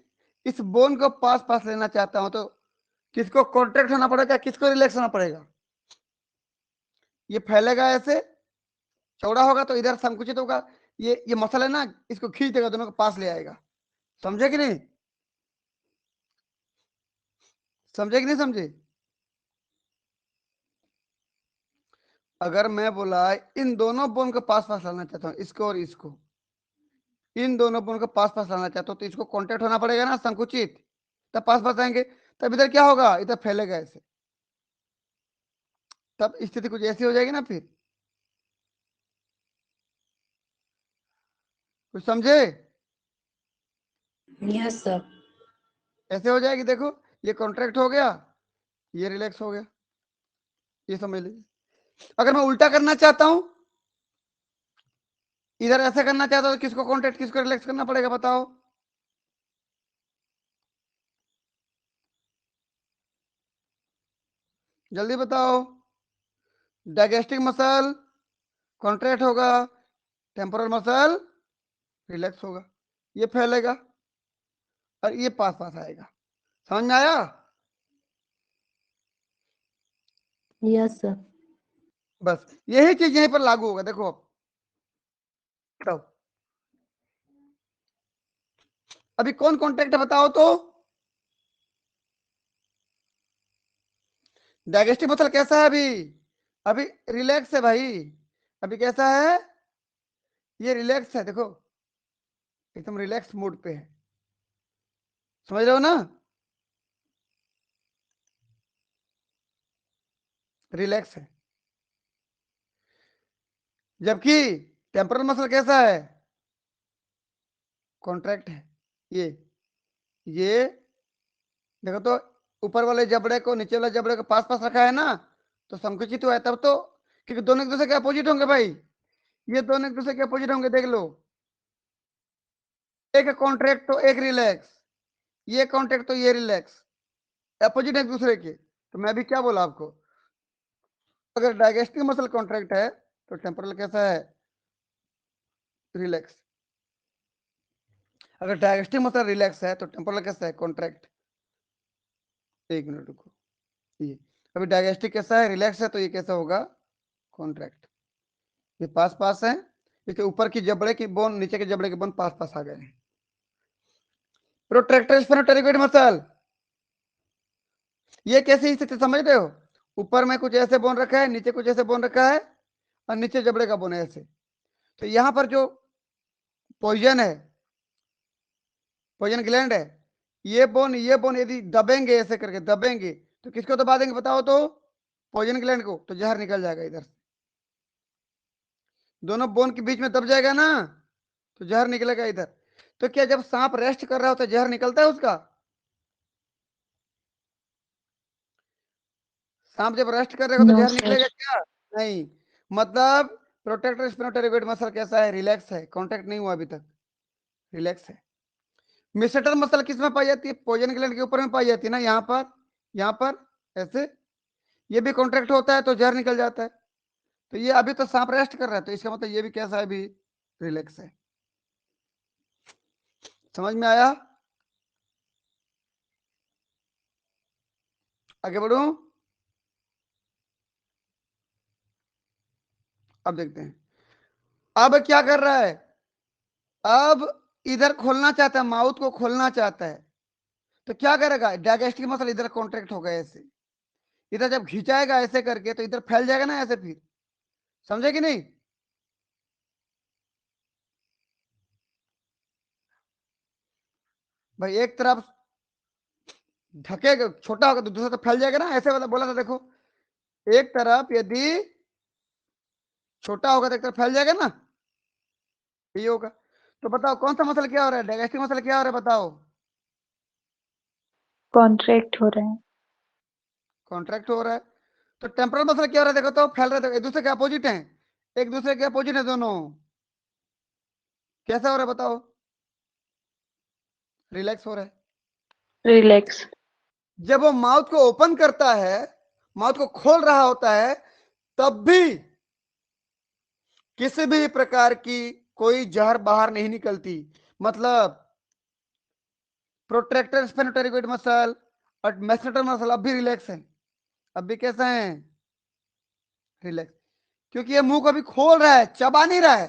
इस बोन को पास पास लेना चाहता हूं तो किसको कॉन्ट्रैक्ट होना पड़ेगा, किसको रिलैक्स होना पड़ेगा? ये फैलेगा ऐसे, चौड़ा होगा तो इधर संकुचित होगा, ये मसल है ना, इसको खींच देगा, दोनों को पास ले आएगा। समझे कि नहीं? समझे कि नहीं समझे? अगर मैं बोला इन दोनों बोन को पास पास लाना चाहता हूँ, इसको और इसको, इन दोनों बोन को पास पास लाना चाहता हूँ, तो इसको कॉन्ट्रैक्ट होना पड़ेगा ना, संकुचित, तब पास पास आएंगे, तब इधर क्या होगा, इधर फैलेगा ऐसे, तब स्थिति कुछ ऐसी हो जाएगी ना। फिर कुछ समझे? Yes, sir. ऐसे हो जाएगी, देखो, ये कॉन्ट्रैक्ट हो गया, ये रिलैक्स हो गया, ये समझ लीजिए। अगर मैं उल्टा करना चाहता हूं, इधर ऐसे करना चाहता हूं, तो किसको कॉन्ट्रैक्ट किसको रिलैक्स करना पड़ेगा, बताओ? जल्दी बताओ। डाइजेस्टिक मसल कॉन्ट्रैक्ट होगा, टेम्पोरल मसल रिलैक्स होगा, ये फैलेगा और ये पास पास आएगा। समझ में आया? Yes, sir. बस यही चीज यहीं पर लागू होगा, देखो अब बताओ, अभी कौन कॉन्ट्रैक्ट है बताओ तो? डाइजेस्टिव मसल कैसा है अभी? अभी रिलैक्स है भाई, अभी कैसा है, ये रिलैक्स है, देखो एकदम रिलैक्स मूड पे है, समझ रहे हो ना? रिलैक्स है। जबकि टेम्पोरल मसल कैसा है, कॉन्ट्रैक्ट है। ये देखो तो, ऊपर वाले जबड़े को नीचे वाले जबड़े को पास पास रखा है ना, तो संकुचित हुआ है तब तो, क्योंकि दोनों एक दूसरे के अपोजिट होंगे भाई, ये दोनों एक दूसरे के अपोजिट होंगे, देख लो, एक कॉन्ट्रैक्ट तो एक रिलैक्स, ये कॉन्ट्रैक्ट तो ये रिलैक्स, अपोजिट एक दूसरे के। तो मैं भी क्या बोला आपको, अगर डाइजेस्टिव मसल कॉन्ट्रैक्ट है तो टेम्पोरल कैसा है, रिलैक्स। अगर डाइजेस्टिव मसल रिलैक्स है तो टेम्पोरल कैसा है, कॉन्ट्रैक्ट। एक मिनट रुको, ये अभी डाइजेस्टिव कैसा है, रिलैक्स है, तो ये कैसा होगा, कॉन्ट्रैक्ट। ये पास पास है, इसके ऊपर की जबड़े की बोन नीचे के जबड़े के बोन पास पास आ गए हैं। प्रोट्रैक्टर स्फेनोटारगेट मसल, ये कैसे ही सकते समझ रहे हो? ऊपर में कुछ ऐसे बोन रखा है, नीचे कुछ ऐसे बोन रखा है, और नीचे जबड़े का बोन है ऐसे। तो यहां पर जो पोइजन है, पोइजन ग्लैंड है, ये बोन यदि दबेंगे ऐसे करके दबेंगे तो किसको दबा देंगे बताओ तो? पोइजन ग्लैंड को। तो जहर निकल जाएगा इधर से, दोनों बोन के बीच में दब जाएगा ना, तो जहर निकलेगा इधर। तो क्या जब सांप रेस्ट कर रहा होता है जहर निकलता है उसका? सांप जब रेस्ट कर रहा होगा तो नो जहर सर। निकलेगा क्या? नहीं। मतलब प्रोटेक्टर स्पिनोटेरियोइड मसल कैसा है? रिलैक्स है, कॉन्ट्रैक्ट नहीं हुआ अभी तक, रिलैक्स है। मिसेटर मसल किस में पाई जाती है? पोइजन ग्लैंड के ऊपर में पाई जाती है ना, यहाँ पर ऐसे। ये भी कॉन्ट्रैक्ट होता है तो जहर निकल जाता है। तो ये अभी तो सांप रेस्ट कर रहा है, तो इसका मतलब ये भी कैसा है? अभी रिलैक्स है। समझ में आया? आगे बढ़ू? अब देखते हैं अब क्या कर रहा है। अब इधर खोलना चाहता है, माउथ को खोलना चाहता है, तो क्या करेगा? डायगेस्टिक मसल इधर कॉन्ट्रैक्ट होगा ऐसे, इधर जब खिंचाएगा ऐसे करके तो इधर फैल जाएगा ना ऐसे, फिर समझे कि नहीं? भाई एक तरफ ढकेगा, छोटा होगा तो दूसरा तरफ फैल जाएगा ना, ऐसे वाला बोला था देखो। एक तरफ यदि छोटा होगा तो एक तरफ फैल जाएगा ना, ये होगा। तो बताओ कौन सा मसल क्या हो रहा है? डायगेस्टिक मसल क्या हो रहा है बताओ? कॉन्ट्रैक्ट हो रहा है। कॉन्ट्रैक्ट हो रहा है। तो टेम्पोरल मसल क्या हो रहा है देखो तो? फैल रहा है, देखो एक दूसरे के अपोजिट है, एक दूसरे के अपोजिट है दोनों। कैसा हो रहा है बताओ? रिलैक्स हो रहा है। रिलैक्स। जब वो माउथ को ओपन करता है, माउथ को खोल रहा होता है, तब भी किसी भी प्रकार की कोई जहर बाहर नहीं निकलती। मतलब प्रोट्रैक्टर स्फेनोटेरिकोइड मसल और मेसेटर मसल अब भी रिलैक्स है, अब भी कैसा है? रिलैक्स। क्योंकि ये मुंह को अभी खोल रहा है, चबा नहीं रहा है,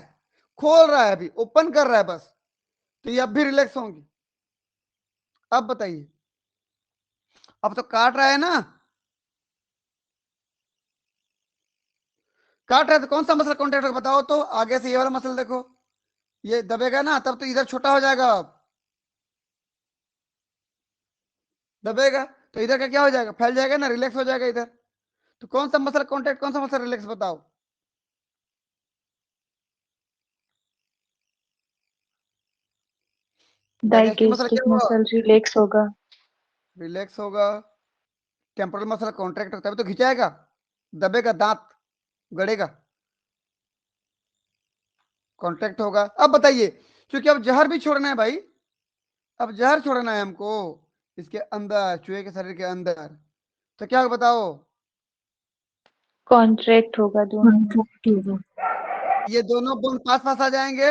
खोल रहा है, अभी ओपन कर रहा है बस, तो ये अब भी रिलैक्स होंगी। अब बताइए, अब तो काट रहा है ना, काट रहा है तो कौन सा मसल कॉन्ट्रैक्ट होगा बताओ तो? आगे से ये वाला मसल देखो, ये दबेगा ना तब तो इधर छोटा हो जाएगा, अब दबेगा तो इधर का क्या हो जाएगा? फैल जाएगा ना, रिलैक्स हो जाएगा इधर। तो कौन सा मसल कॉन्ट्रैक्ट, कौन सा मसल रिलैक्स बताओ? डायगेस्टिव मसल क्या डाइजेस्टिक होगा? मसल रिलैक्स होगा। रिलैक्स होगा। टेम्पोरल मसल कॉन्ट्रैक्ट होता है तो खिंचाएगा, दबेगा, दांत गड़ेगा, कॉन्ट्रैक्ट होगा। अब बताइए, क्योंकि अब जहर भी छोड़ना है भाई, अब जहर छोड़ना है हमको इसके अंदर, चूहे के शरीर के अंदर, तो क्या होगा बताओ? कॉन्ट्रैक्ट होगा दोनों। ये दोनों बोन पास पास आ जाएंगे,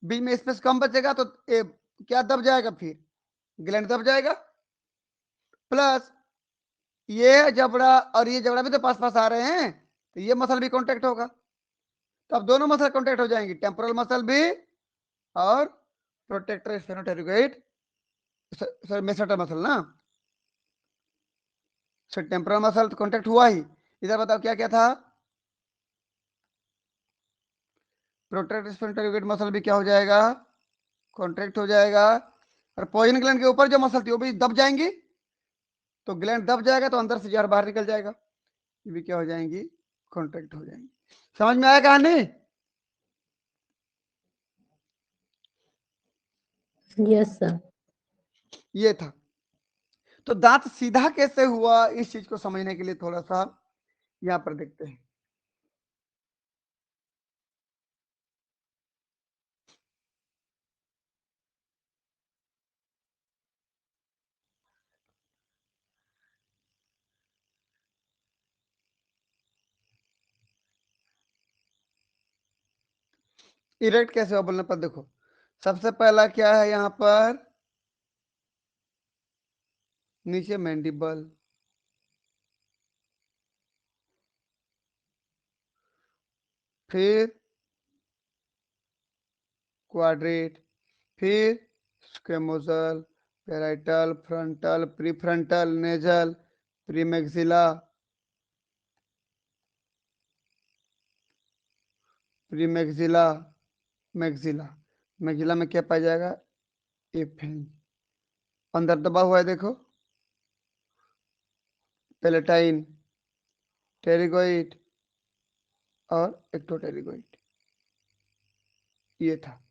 बीच में स्पेस कम बचेगा, तो क्या दब जाएगा? फिर ग्लैंड दब जाएगा, प्लस ये जबड़ा और ये जबड़ा भी तो पास पास आ रहे हैं, तो ये मसल भी कॉन्ट्रैक्ट होगा। तो अब दोनों मसल कॉन्ट्रैक्ट हो जाएंगी, टेम्पोरल मसल भी और प्रोटेक्टर स्फेनोटेरिकोइड, सॉरी मेसेटर मसल ना। सो टेम्पोरल मसल तो कॉन्ट्रैक्ट हुआ ही। इधर बताओ क्या क्या था? प्रोटेक्टर स्फेनोटेरिकोइड मसल भी क्या हो जाएगा? कॉन्ट्रैक्ट हो जाएगा। और पॉइजन ग्लैंड के ऊपर जो मसल थी वो भी दब जाएंगी, तो ग्लैंड दब जाएगा तो अंदर से जहर बाहर निकल जाएगा, ये भी क्या हो जाएंगी? कॉन्ट्रैक्ट हो जाएंगी। समझ में आया कहानी? Yes, sir. ये था। तो दांत सीधा कैसे हुआ, इस चीज को समझने के लिए थोड़ा सा यहां पर देखते हैं। इरेक्ट कैसे हुआ बोलने पर देखो, सबसे पहला क्या है यहां पर? नीचे मैंडिबल, फिर क्वाड्रेट, फिर squamosal, parietal, frontal, prefrontal, nasal, premaxilla, premaxilla, maxilla, maxilla में क्या पाया जाएगा? ए फेंज। अंदर दबा हुआ है देखो, पेलेटाइन, टेरिगोइड और एक्टोटेरिगोइड, ये था।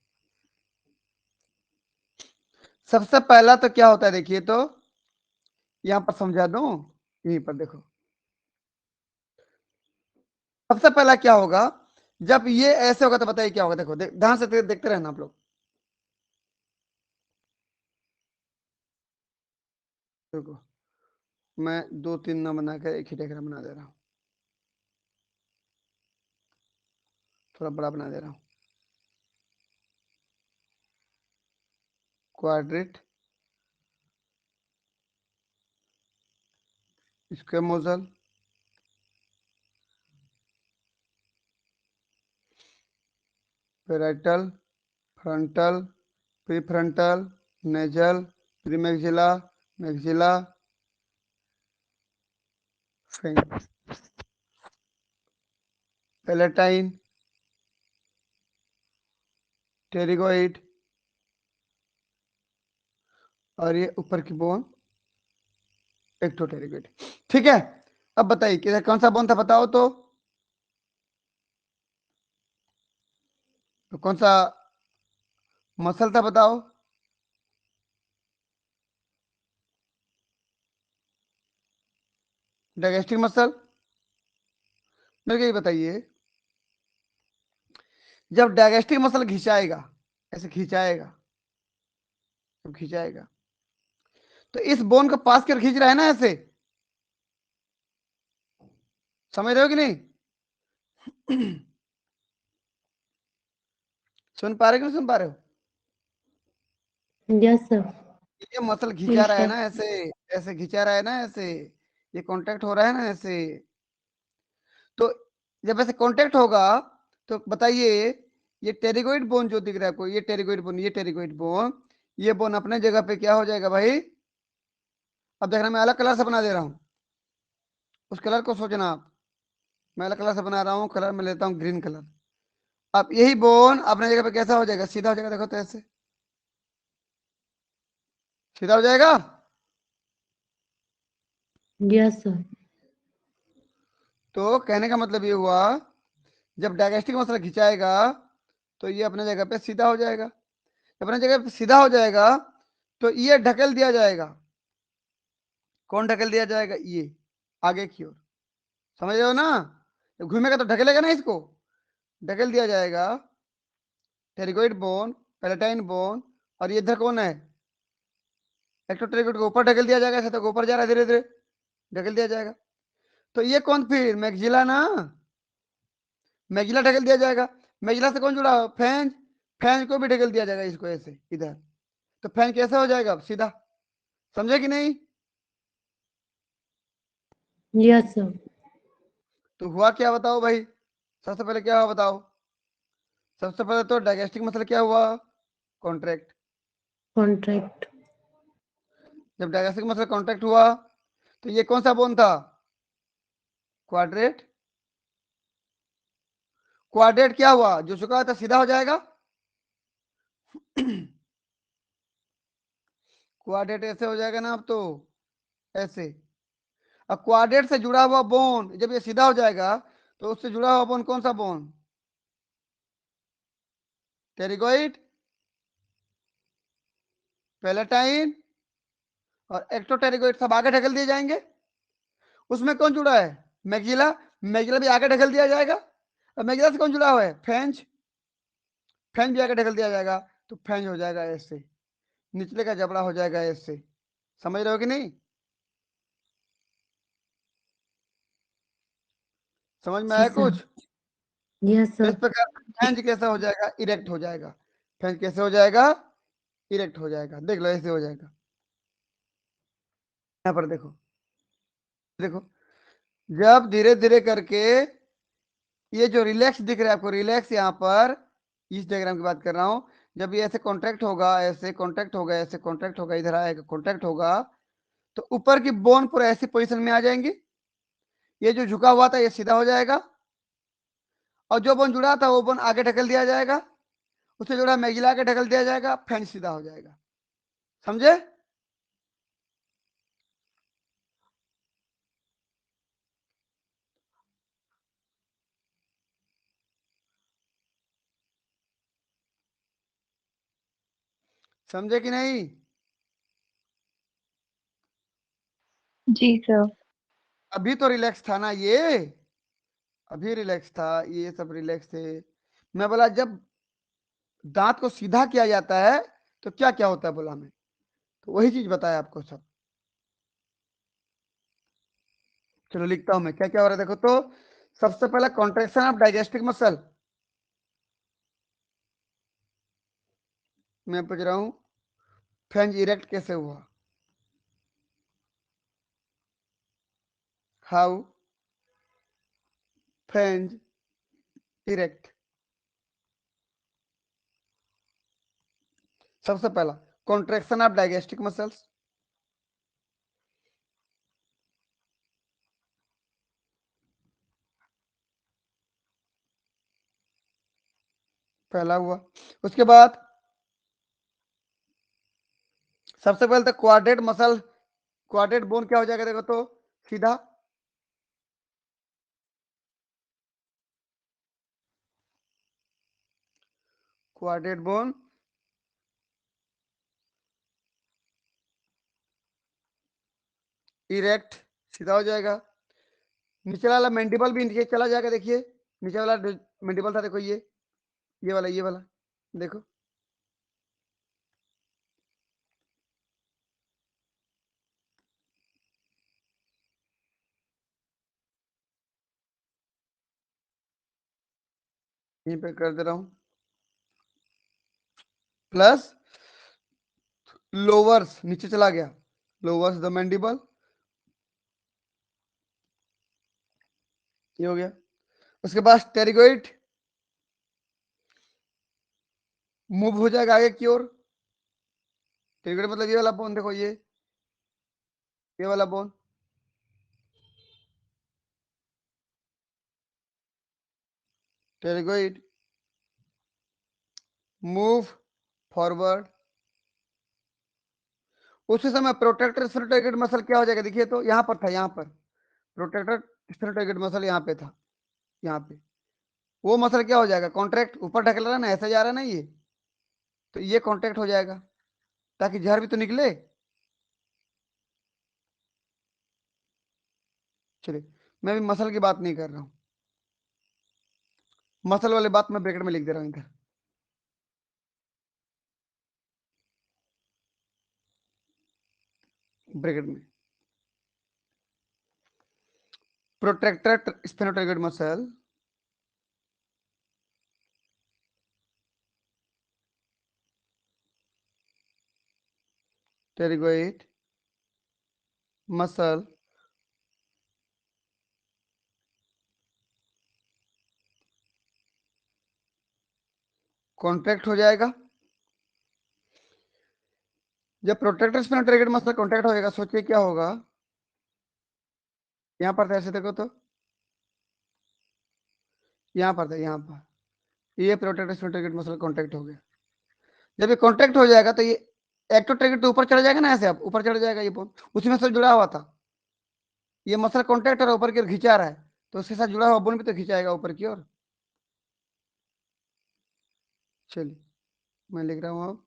सबसे पहला तो क्या होता है देखिए, तो यहां पर समझा दूं, यहीं पर देखो। सबसे पहला क्या होगा, जब ये ऐसे होगा तो बताइए क्या होगा। देखो ध्यान से देखते रहना आप लोग। देखो मैं 2 3 ना बनाकर एक ही डायग्राम बना दे रहा हूं, थोड़ा बड़ा बना दे रहा हूं। Quadrate, squamosal, parietal, frontal, prefrontal, nasal, premaxilla, maxilla, fang, palatine, pterygoid और ये ऊपर की बोन एक्टोटेरिगोइड। ठीक है, अब बताइए कि कौन सा बोन था बताओ तो कौन सा मसल था बताओ? Digestive muscle. मेरे को ये बताइए, जब डाइजेस्टिव मसल खिंचाएगा, ऐसे खिंचाएगा, जब खिंचाएगा तो इस बोन को पास कर खींच रहा है ना ऐसे, समझ रहे हो कि नहीं? सुन पा रहे हो कि नहीं सुन पा रहे हो? Yes, sir. ये मसल खींचा Yes, रहा है sir. ना ऐसे, ऐसे खींचा रहा है ना ऐसे, ये कांटेक्ट हो रहा है ना ऐसे। तो जब ऐसे कांटेक्ट होगा तो बताइए, ये टेरिगोइड बोन जो दिख रहा है आपको, ये टेरिगोइड बोन, ये टेरिगोइड बोन, ये बोन अपने जगह पे क्या हो जाएगा भाई? अब देखना मैं अलग कलर से बना दे रहा हूं, उस कलर को सोचना आप। मैं अलग कलर से बना रहा हूँ, कलर में लेता हूँ ग्रीन कलर। अब यही बोन अपने जगह पे कैसा हो जाएगा? सीधा हो जाएगा। देखो तो ऐसे सीधा हो जाएगा। Yes, sir. तो कहने का मतलब ये हुआ, जब डायगेस्टिक मसल खिंचाएगा तो ये अपने जगह पे सीधा हो जाएगा। अपने जगह पे सीधा हो जाएगा तो ये ढकेल दिया जाएगा। कौन ढकेल दिया जाएगा? ये आगे की ओर, समझ रहे हो ना? जब घूमेगा तो ढकेलेगा ना इसको, ढकेल दिया जाएगा। टेरिगोइड बोन, पेलेटाइन बोन, और ये इधर कौन है? एक्टोटेरिगोइड को ऊपर ढकेल दिया जाएगा, ऐसे तो ऊपर जा रहा है धीरे धीरे, ढकेल दिया जाएगा। तो ये कौन फिर? मैक्सिला ना, मैक्सिला ढकेल दिया जाएगा। मैक्सिला से कौन जुड़ा? फेंज, फेंज को भी ढकेल दिया जाएगा इसको ऐसे इधर। तो फेंज कैसे हो जाएगा? सीधा। समझे कि नहीं? Yes, sir. तो हुआ क्या बताओ भाई? सबसे पहले क्या हुआ बताओ? सबसे पहले तो डाइजेस्टिक मसल क्या हुआ? कॉन्ट्रैक्ट। Contract. जब डाइजेस्टिक मसल कॉन्ट्रैक्ट हुआ तो ये कौन सा बोन था? क्वाड्रेट। क्वाड्रेट क्या हुआ? जो झुका था सीधा हो जाएगा। क्वाड्रेट ऐसे हो जाएगा ना अब तो, ऐसे। अब क्वाड्रेट से जुड़ा हुआ बोन जब ये सीधा हो जाएगा तो उससे जुड़ा हुआ बोन कौन सा बोन? टेरिगोइड, पेलेटाइन और एक्टोटेरिगोइड सब आगे ढकल दिए जाएंगे। उसमें कौन जुड़ा है? मैक्सिला। मैक्सिला भी आगे ढकल दिया जाएगा। अब मैक्सिला से कौन जुड़ा हुआ है? फेंज। फेंज भी आगे ढकल दिया जाएगा। तो फेंज हो जाएगा ऐसे, निचले का जबड़ा हो जाएगा ऐसे। समझ रहे हो कि नहीं? समझ में आया Yes, sir. कुछ? Yes, तो इस sir. प्रकार फेंज कैसा हो जाएगा? इरेक्ट हो जाएगा। फेंज कैसे हो जाएगा? इरेक्ट हो जाएगा। देख लो ऐसे हो जाएगा। यहाँ पर देखो, देखो जब धीरे धीरे करके ये जो रिलैक्स दिख रहा है आपको, रिलैक्स यहाँ पर इस डायग्राम की बात कर रहा हूं, जब ये ऐसे कॉन्ट्रैक्ट होगा, ऐसे कॉन्ट्रैक्ट होगा, ऐसे कॉन्ट्रैक्ट होगा, इधर आएगा कॉन्ट्रैक्ट होगा, तो ऊपर की बोन पूरा ऐसी पोजीशन में आ जाएंगी, ये जो झुका हुआ था ये सीधा हो जाएगा, और जो बोन जुड़ा था वो बोन आगे ढकल दिया जाएगा, उससे जुड़ा मैगिला आगे ढकल दिया जाएगा, फेंच सीधा हो जाएगा। समझे? समझे कि नहीं? जी सर। अभी तो रिलैक्स था ना ये, अभी रिलैक्स था, ये सब रिलैक्स थे। मैं बोला जब दांत को सीधा किया जाता है तो क्या क्या होता है बोला मैं, तो वही चीज बताया आपको सब। चलो लिखता हूं मैं क्या क्या हो रहा है, देखो तो सबसे पहला कॉन्ट्रेक्शन ऑफ डाइजेस्टिक मसल, मैं पूछ रहा हूं फेंज इरेक्ट कैसे हुआ, हाउ फेंज इरेक्ट। सबसे पहला कॉन्ट्रेक्शन ऑफ डाइजेस्टिक मसल्स, पहला हुआ। उसके बाद सबसे पहले तो क्वाड्रेट मसल, क्वाड्रेट बोन क्या हो जाएगा देखो तो सीधा, क्वाड्रेट बोन इरेक्ट सीधा हो जाएगा। नीचे वाला मैंडिबल भी नीचे चला जाएगा, देखिए नीचे वाला मैंडिबल था देखो, ये वाला देखो, यहीं पे कर दे रहा हूं, प्लस लोअर्स नीचे चला गया, लोअर्स द मैंडिबल, ये हो गया। उसके बाद टेरिगोइड मूव हो जाएगा आगे की ओर, टेरिगोइड मतलब ये वाला बोन देखो, ये वाला बोन, टेरिगोइड मूव फॉरवर्ड। उसी समय प्रोटेक्टर स्फेनोटाइगोइड मसल क्या हो जाएगा, देखिए तो यहाँ पर था, यहाँ पर प्रोटेक्टर स्फेनोटाइगोइड मसल यहाँ पे था, यहाँ पे वो मसल क्या हो जाएगा, कॉन्ट्रैक्ट, ऊपर ढकेल रहा है ना, ऐसे जा रहा है ना ये, तो ये कॉन्ट्रैक्ट हो जाएगा ताकि जहर भी तो निकले। चलिए, मैं भी मसल की बात नहीं कर रहा हूँ, मसल वाली बात मैं ब्रैकेट में लिख दे रहा हूँ इधर। ब्रैकेट में protractor sphenopterygoid muscle pterygoid muscle contract हो जाएगा। जब प्रोटेक्टर स्फेनोटाइगोइड मसल कॉन्ट्रैक्ट होएगा, सोचिए क्या होगा, यहाँ पर था ऐसे देखो तो, यहाँ पर था, यहाँ पर ये प्रोटेक्टर स्फेनोटाइगोइड मसल कॉन्ट्रैक्ट हो गया। जब ये कॉन्ट्रैक्ट हो जाएगा तो ये एक्टोटाइगोइड तो ऊपर चढ़ जाएगा ना, ऐसे आप ऊपर चढ़ जाएगा, ये बोन उसी मसल जुड़ा हुआ था, ये मसल कॉन्ट्रैक्ट और ऊपर की ओर खिंचा रहा है, तो उसके साथ जुड़ा हुआ बोन भी तो खिंचाएगा ऊपर की ओर। चलिए मैं लिख रहा हूँ, अब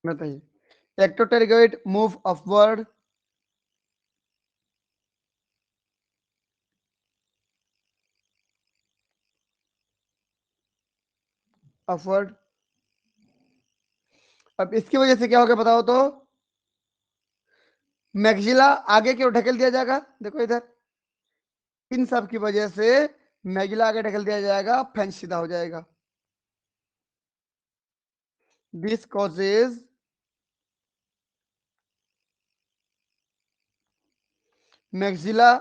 बताइए एक्टोटेरिगोइड मूव अपवर्ड, अपवर्ड। अब इसकी वजह से क्या होगा बताओ तो, मैक्सिला आगे की ओर ढकेल दिया जाएगा, देखो इधर, इन सब की वजह से मैगिला आगे ढकेल दिया जाएगा, फेंच सीधा हो जाएगा। This causes maxilla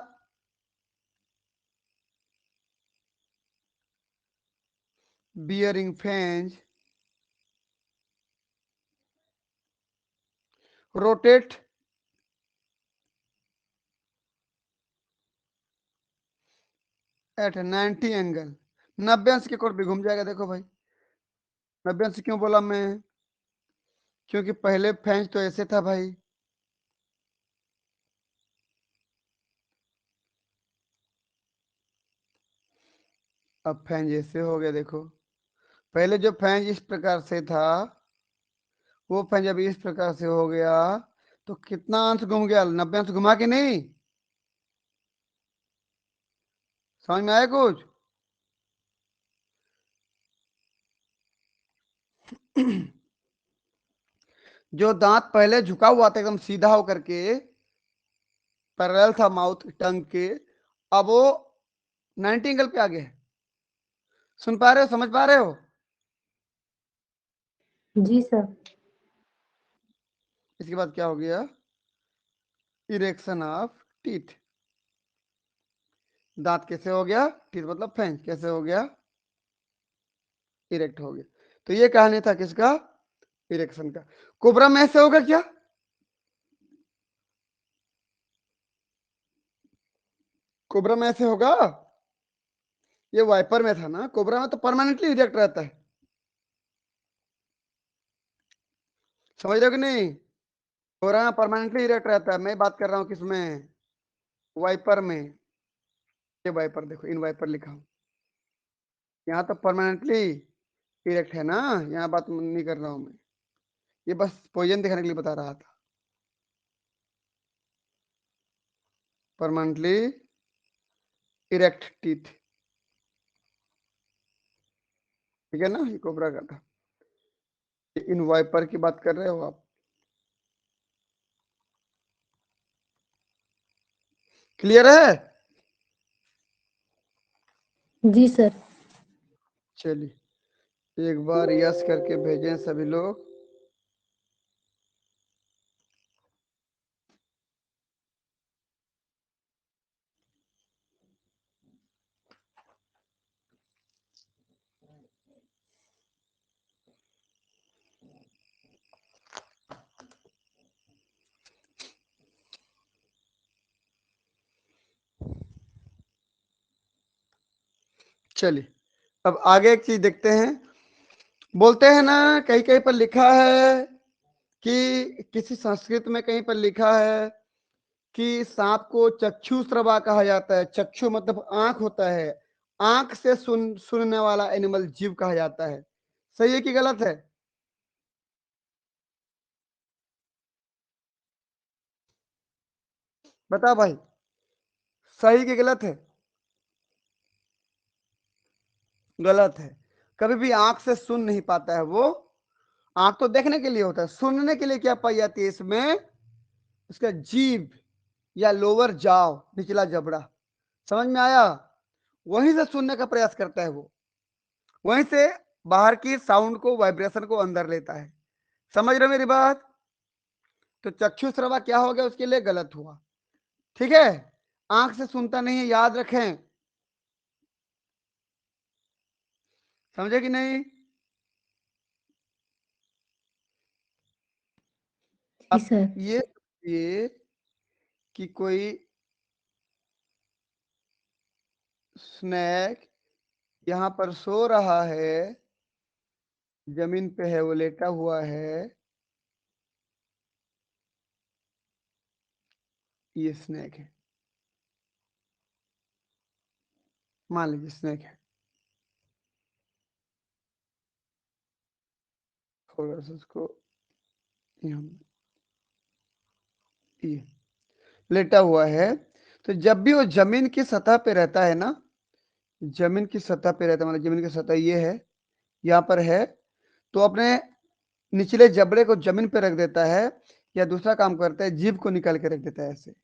bearing fang rotate at 90 angle, 90 अंश के कोण पे घूम जाएगा। देखो भाई 90 अंश क्यों बोला मैं, क्योंकि पहले फेंच तो ऐसे था भाई, अब फेंच ऐसे हो गया। देखो पहले जो फेंच इस प्रकार से था, वो फेंच अभी इस प्रकार से हो गया, तो कितना अंश घूम गया, 90 अंश घुमा के नहीं। समझ में आया कुछ? जो दांत पहले झुका हुआ था एकदम सीधा होकर के, पैरेलल था माउथ टंग के, अब वो 90 एंगल पे आ गया है। सुन पा रहे हो, समझ पा रहे हो? जी सर। इसके बाद क्या हो गया, इरेक्शन ऑफ टीथ। दांत कैसे हो गया, टीथ मतलब फेंच कैसे हो गया, इरेक्ट हो गया। तो ये कहानी था किसका, इरेक्शन का। कोबरा में ऐसे होगा क्या, कोबरा में ऐसे होगा, ये वाइपर में था ना, कोबरा में तो परमानेंटली इरेक्ट रहता है। समझ रहे हो कि नहीं? कोबरा में परमानेंटली इरेक्ट रहता है। मैं बात कर रहा हूँ किसमें, वाइपर में। ये वाइपर देखो, इन वाइपर लिखा हूं, यहाँ तो परमानेंटली इरेक्ट है ना, यहाँ बात नहीं कर रहा हूं मैं, ये बस पोजीशन दिखाने के लिए बता रहा था। परमानेंटली इरेक्ट टीथ, ठीक है ना, ये कोबरा का था। इन वाइपर की बात कर रहे हो आप, क्लियर है? जी सर। चलिए एक बार यस करके भेजें सभी लोग। चलिए अब आगे एक चीज देखते हैं। बोलते हैं ना, कहीं कहीं पर लिखा है कि किसी संस्कृत में कहीं पर लिखा है कि सांप को चक्षुश्रवा कहा जाता है। चक्षु मतलब आंख होता है, आंख से सुनने वाला एनिमल जीव कहा जाता है। सही है कि गलत है? बता भाई, सही कि गलत है? गलत है। कभी भी आंख से सुन नहीं पाता है वो, आंख तो देखने के लिए होता है, सुनने के लिए क्या पाई जाती है इसमें, उसका जीभ या लोअर जाव, निचला जबड़ा। समझ में आया? वहीं से सुनने का प्रयास करता है वो, वहीं से बाहर की साउंड को, वाइब्रेशन को अंदर लेता है। समझ रहे हो मेरी बात? तो चक्षु श्रवा क्या हो गया, उसके लिए गलत हुआ। ठीक है, आंख से सुनता नहीं है, याद रखें। समझे कि नहीं? जी अब सर। ये कि कोई स्नैक यहाँ पर सो रहा है, जमीन पे है, वो लेटा हुआ है, ये स्नैक है, मान लीजिए स्नैक है। थोड़ा सा उसको यहाँ, ये लेटा हुआ है, तो जब भी वो जमीन की सतह पे रहता है ना, जमीन की सतह पे रहता है, मतलब जमीन की सतह ये है, यहाँ पर है, तो अपने निचले जबड़े को जमीन पे रख देता है, या दूसरा काम करता है, जीभ को निकाल के रख देता है ऐसे।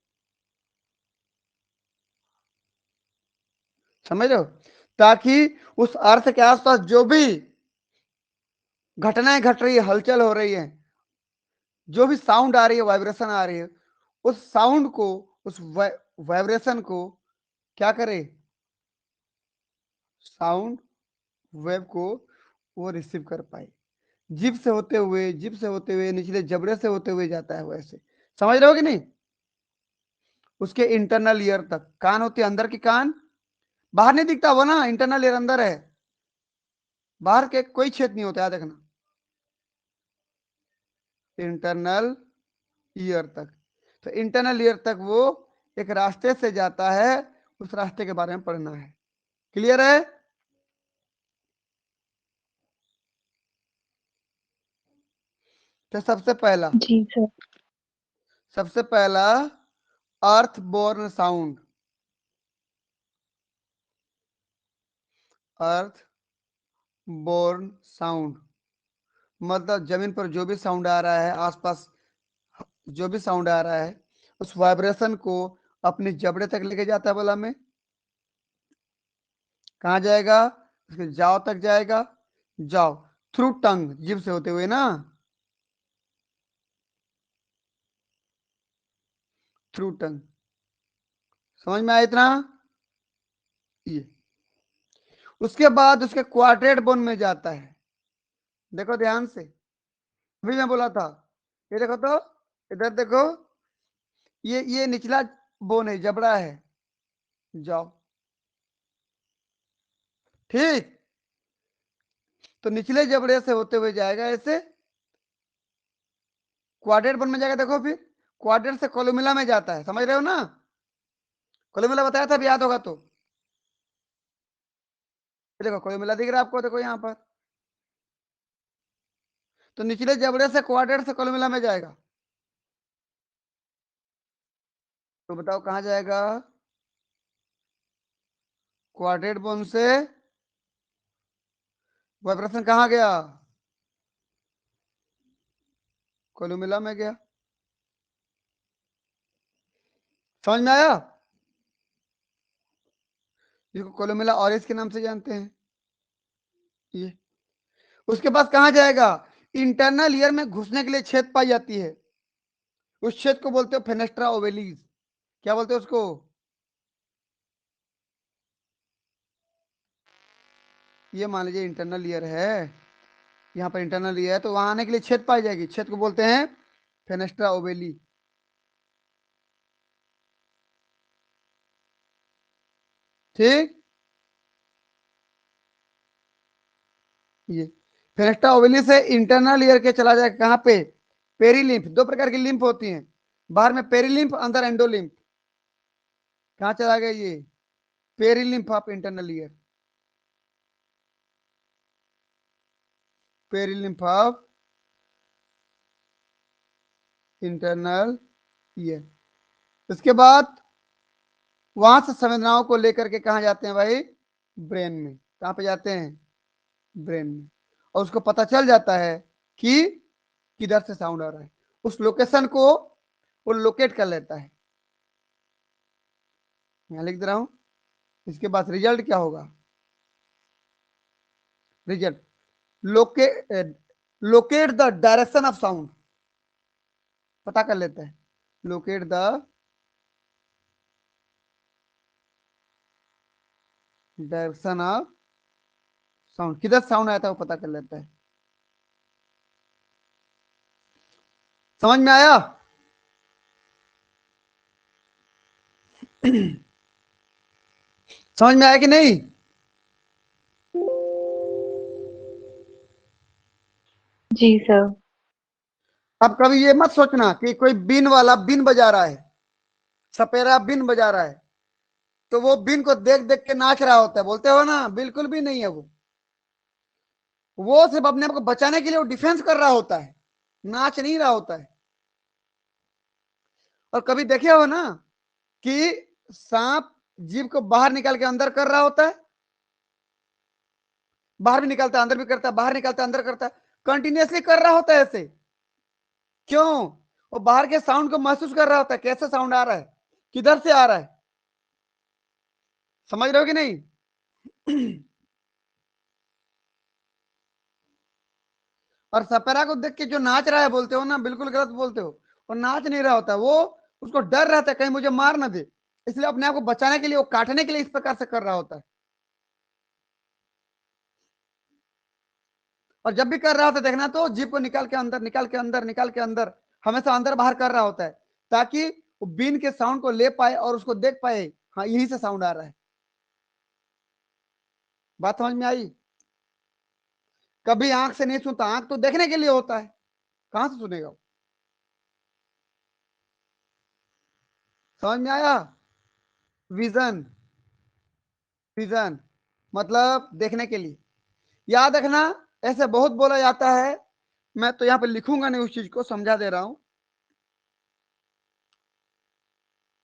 समझ रहे हो? ताकि उस अर्थ के आसपास जो भी घटनाएं घट रही है, हलचल हो रही है, जो भी साउंड आ रही है, वाइब्रेशन आ रही है, उस साउंड को, उस वाइब्रेशन को क्या करे, साउंड वेव को वो रिसीव कर पाए। जीभ से होते हुए, जीभ से होते हुए, निचले जबड़े से होते हुए जाता है, वैसे समझ रहे हो कि नहीं? उसके इंटरनल ईयर तक कान होती है, अंदर की कान, बाहर नहीं दिखता वो ना, इंटरनल ईयर अंदर है, बाहर के कोई छेद नहीं होता, याद रखना। इंटरनल ईयर तक, तो इंटरनल ईयर तक वो एक रास्ते से जाता है, उस रास्ते के बारे में पढ़ना है। क्लियर है? तो जी सर। सबसे पहला अर्थ बोर्न साउंड, अर्थ बोर्न साउंड मतलब जमीन पर जो भी साउंड आ रहा है, आसपास जो भी साउंड आ रहा है, उस वाइब्रेशन को अपने जबड़े तक लेके जाता है। बोला मैं, कहाँ जाएगा? उसके जाओ तक जाएगा, जाओ थ्रू टंग, जीभ से होते हुए ना, थ्रू टंग। समझ में आया इतना? ये उसके बाद उसके क्वाड्रेट बोन में जाता है। देखो ध्यान से, अभी मैं बोला था, ये देखो तो, इधर देखो, ये निचला बोन है, जबड़ा है, जाओ, ठीक। तो निचले जबड़े से होते हुए जाएगा ऐसे, क्वाड्रेट बोन में जाएगा। देखो फिर क्वाड्रेट से कोलुमिला में जाता है, समझ रहे हो ना? कोलुमिला बताया था, अब याद होगा तो। देखो कोलुमिला दिख रहा है आपको, देखो यहाँ पर, तो निचले जबड़े से क्वाड्रेट से कोलुमिला में जाएगा। तो बताओ कहाँ जाएगा? क्वाड्रेट बोन से वाइब्रेशन कहाँ गया? कोलुमिला में गया। समझ में आया? जिसको कोलुमिला ऑरिस के नाम से जानते हैं। ये उसके पास कहाँ जाएगा? इंटरनल ईयर में घुसने के लिए छेद पाई जाती है, उस छेद को बोलते हो फेनेस्ट्रा ओवेलिस। क्या बोलते हो उसको? ये मान लीजिए इंटरनल ईयर है, यहाँ पर इंटरनल ईयर है, तो वहां आने के लिए छेद पाई जाएगी, छेद को बोलते हैं फेनेस्ट्रा ओवेली। ठीक, ये फेनेस्ट्रा ओवेली से इंटरनल ईयर के चला जाएगा कहाँ पे? पेरीलिम्फ। दो प्रकार की लिम्फ होती हैं, बाहर में पेरीलिम्फ, अंदर एंडोलिम्फ। कहाँ चला गया ये? Perilymph of internal ear, perilymph of internal ear. इसके बाद वहां से संवेदनाओं को लेकर के कहा जाते हैं भाई? ब्रेन में। कहाँ पे जाते हैं? ब्रेन में। और उसको पता चल जाता है कि किधर से साउंड आ रहा है, उस लोकेशन को वो लोकेट कर लेता है। मैं लिख दे रहा हूं। इसके बाद रिजल्ट क्या होगा? Result, locate, locate the direction of sound, पता कर लेता है। Locate the direction of sound, किधर साउंड आया था वो पता कर लेता है। समझ में आया? समझ में आया कि नहीं? जी सर। अब कभी ये मत सोचना कि कोई बीन वाला बीन बजा रहा है, सपेरा बीन बजा रहा है, तो वो बीन को देख देख के नाच रहा होता है, बोलते हो ना, बिल्कुल भी नहीं है। वो सिर्फ अपने आप को बचाने के लिए वो डिफेंस कर रहा होता है, नाच नहीं रहा होता है। और कभी देखे हो ना कि सांप जीभ को बाहर निकाल के अंदर कर रहा होता है, बाहर भी निकालता है, अंदर भी करता है, बाहर निकालता है, अंदर करता है, कंटिन्यूअसली कर रहा होता है ऐसे। क्यों? वो बाहर के साउंड को महसूस कर रहा होता है, कैसे साउंड आ रहा है, किधर से आ रहा है। समझ रहे हो कि नहीं? और सपेरा को देख के जो नाच रहा है, बोलते हो ना, बिल्कुल गलत बोलते हो। और नाच नहीं रहा होता वो, उसको डर रहता है कहीं मुझे मार ना दे, इसलिए अपने आप को बचाने के लिए वो काटने के लिए इस प्रकार से कर रहा होता है। और जब भी कर रहा होता है देखना तो जीभ को निकाल के अंदर, निकाल के अंदर, निकाल के अंदर, हमेशा अंदर बाहर कर रहा होता है, ताकि वो बीन के साउंड को ले पाए और उसको देख पाए, हाँ यहीं से साउंड आ रहा है। बात समझ में आई? कभी आंख से नहीं सुनता, आंख तो देखने के लिए होता है, कहां से सुनेगा वो? समझ में आया? विजन, विजन मतलब देखने के लिए। याद रखना, ऐसे बहुत बोला जाता है, मैं तो यहां पर लिखूंगा नहीं, उस चीज को समझा दे रहा हूं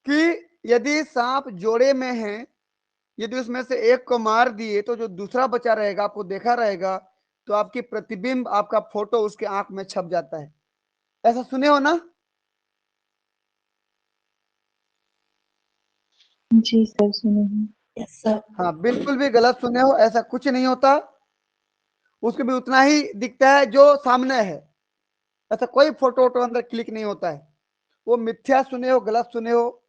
कि यदि सांप जोड़े में है, यदि उसमें से एक को मार दिए तो जो दूसरा बचा रहेगा, आपको देखा रहेगा, तो आपकी प्रतिबिंब, आपका फोटो उसके आंख में छप जाता है। ऐसा सुने हो ना? जी सर, सुने हैं। Yes sir. हाँ, बिल्कुल भी गलत सुने हो, ऐसा कुछ नहीं होता। उसको भी उतना ही दिखता है जो सामने है, ऐसा कोई फोटो वोटो अंदर क्लिक नहीं होता है। वो मिथ्या सुने हो, गलत सुने हो,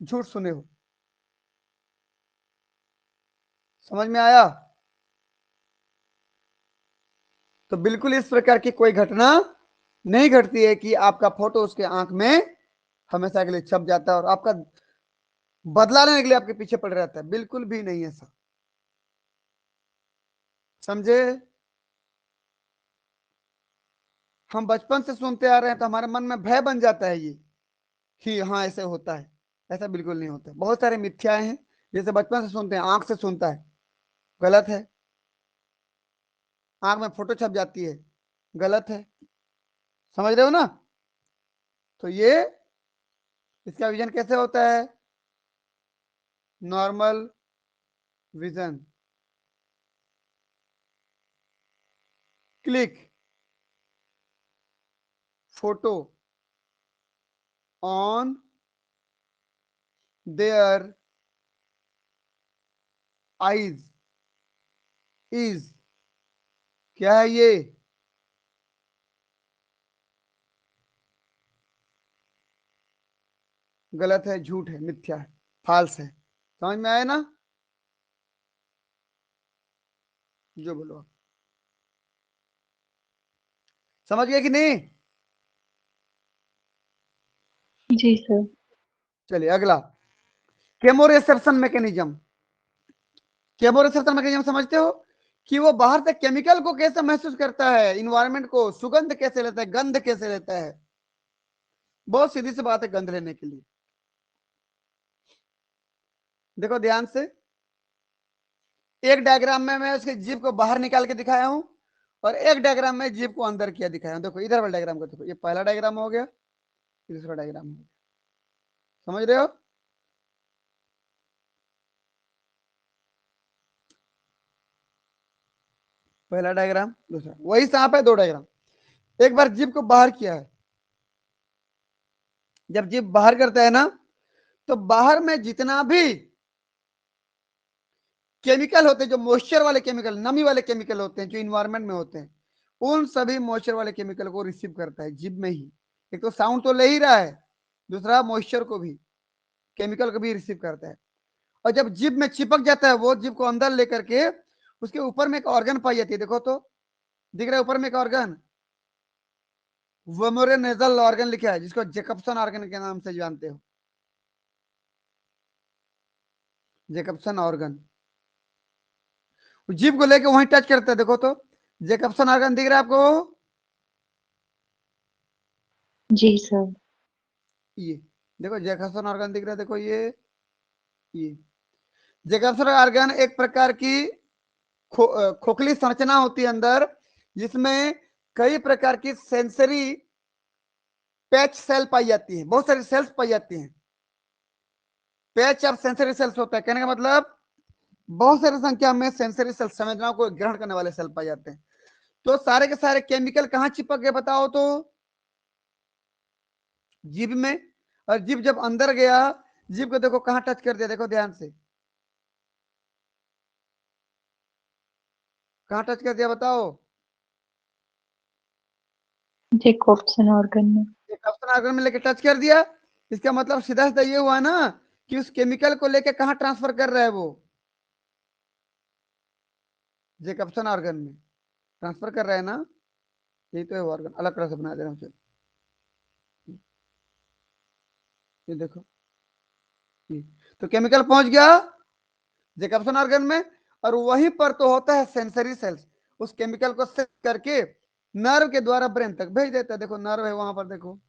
झूठ सुने हो। समझ में आया? तो बिल्कुल इस प्रकार की कोई घटना नहीं घटती है कि आपका फोटो उसके आंख में हमेशा के लिए छप जाता है और आपका बदला लेने के लिए आपके पीछे पड़ रहता है, बिल्कुल भी नहीं ऐसा। समझे? हम बचपन से सुनते आ रहे हैं तो हमारे मन में भय बन जाता है ये कि हाँ ऐसे होता है। ऐसा बिल्कुल नहीं होता। बहुत सारे मिथ्याएं हैं, जैसे बचपन से सुनते हैं, आंख से सुनता है, गलत है। आंख में फोटो छप जाती है, गलत है। समझ रहे हो ना? तो ये, इसका विजन कैसे होता है? Normal vision, click photo on their eyes is, क्या है ये? गलत है, झूठ है, मिथ्या है, फाल्स है। समझ में आया ना? जो बोलो आप। समझ गए कि नहीं? जी सर। चलिए अगला, केमोरेसेप्शन मैकेनिज्म। केमोरेसेप्शन मैकेनिज्म समझते हो कि वो बाहर से केमिकल को कैसे महसूस करता है, इन्वायरमेंट को, सुगंध कैसे लेता है, गंध कैसे लेता है। बहुत सीधी सी बात है गंध लेने के लिए। देखो ध्यान से, एक डायग्राम में मैं उसके जीभ को बाहर निकाल के दिखाया हूं और एक डायग्राम में जीभ को अंदर किया दिखाया हूं। देखो इधर वाला डायग्राम को देखो, ये पहला डायग्राम हो गया, दूसरा डायग्राम हो गया। समझ रहे हो? पहला डायग्राम, दूसरा, वही सांप है, दो डायग्राम। एक बार जीभ को बाहर किया है, जब जीभ बाहर करता है ना, तो बाहर में जितना भी केमिकल होते हैं, जो मॉइस्चर वाले केमिकल, नमी वाले केमिकल होते हैं, जो इन्वायरमेंट में होते हैं, उन सभी मॉइस्चर वाले केमिकल को रिसीव करता है जीभ में ही। एक तो साउंड तो ले ही रहा है, दूसरा मॉइस्चर को भी, केमिकल को भी रिसीव करता है। और जब जीभ में चिपक जाता है, वो जीभ को अंदर लेकर के उसके ऊपर में एक ऑर्गन पाई जाती है। देखो तो, दिख रहा है ऊपर में एक ऑर्गन, वोमोरेनेजल ऑर्गन लिखा है, जिसको जेकब्सन ऑर्गन के नाम से जानते हो। जेकब्सन ऑर्गन जीभ को लेके वहीं टच करता है। देखो तो, जेकब्सन ऑर्गन दिख रहा है आपको? जी सर। ये देखो जेकब्सन ऑर्गन दिख रहा है, देखो ये जेकब्सन ऑर्गन एक प्रकार की खोखली संरचना होती है अंदर, जिसमें कई प्रकार की सेंसरी पैच सेल पाई जाती है, बहुत सारी सेल्स पाई जाती हैं। पैच ऑफ सेंसरी सेल्स होता है, कहने का मतलब बहुत सारी संख्या में सेंसरी सेल, संवेदनाओं को ग्रहण करने वाले सेल पाए जाते हैं। तो सारे के सारे केमिकल कहाँ चिपक गए बताओ तो? जीभ में। और जीभ जब अंदर गया, जीभ को देखो कहाँ टच कर दिया, देखो ध्यान से, कहाँ टच कर दिया बताओ? जेकोब्सन ऑर्गन में। जेकब्सन ऑर्गन में लेके टच कर दिया। इसका मतलब सीधा सीधा ये हुआ ना कि उस केमिकल को लेके कहाँ ट्रांसफर कर रहा है वो? जेकब्सन ऑर्गन में। ट्रांसफर कर रहा है ना, यही तो है ऑर्गन, अलग तरह से बना दे रहा हूँ। ये देखो, ये तो केमिकल पहुंच गया जैकबसन ऑर्गन में, और वहीं पर तो होता है सेंसरी सेल्स, उस केमिकल को सेंस करके नर्व के द्वारा ब्रेन तक भेज देता है। देखो नर्व है वहां पर, देखो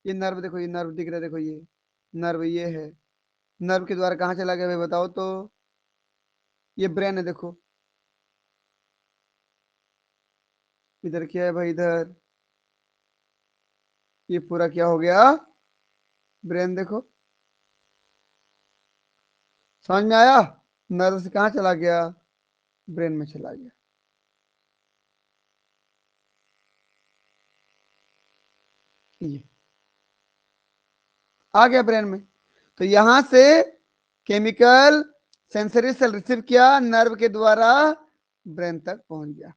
ये नर्व, देखो ये नर्व दिख रहा है, देखो ये नर्व ये है। नर्व के द्वारा कहाँ चला गया भाई बताओ तो? ये ब्रेन है, देखो इधर क्या है भाई, इधर ये पूरा क्या हो गया, ब्रेन देखो। समझ में आया? नर्व से कहाँ चला गया, ब्रेन में चला गया। ये आ गया ब्रेन में। तो यहां से केमिकल सेंसरी सेल रिसीव किया, नर्व के द्वारा ब्रेन तक पहुंच गया।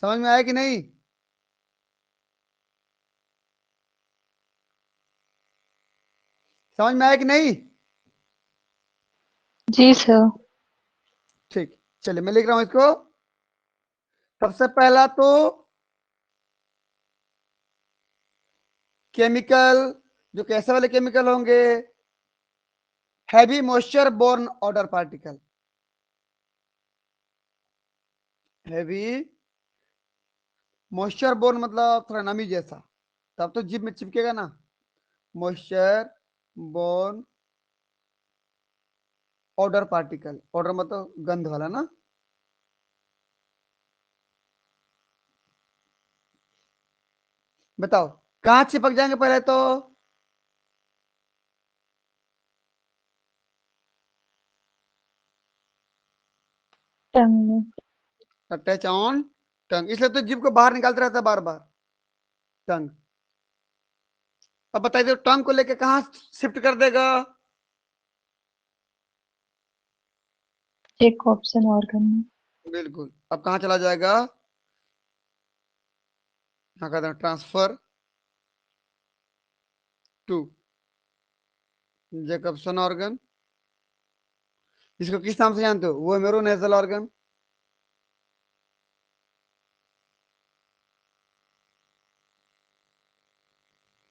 समझ में आया कि नहीं? समझ में आया कि नहीं? जी सर। ठीक, चलिए मैं लिख रहा हूं इसको। सबसे पहला तो केमिकल, जो कैसे वाले केमिकल होंगे, heavy moisture borne odour particle. Heavy moisture borne मतलब थोड़ा नमी जैसा, तब तो जिप में चिपकेगा ना। Moisture borne odour particle, odour मतलब गंध वाला ना। बताओ कहाँ चिपक जाएंगे पहले तो? टंग में। टच ऑन टंग, इसलिए तो जीभ को बाहर निकालते रहता है बार बार, टंग। अब बताइए टंग को लेके कहाँ शिफ्ट कर देगा? जैकॉब्सन ऑर्गन में। बिल्कुल, अब कहाँ चला जाएगा? यहाँ कहते हैं ट्रांसफर टू जैकबसन ऑर्गन। इसको किस नाम से जानते हो? वो मेरो नेजल ऑर्गन।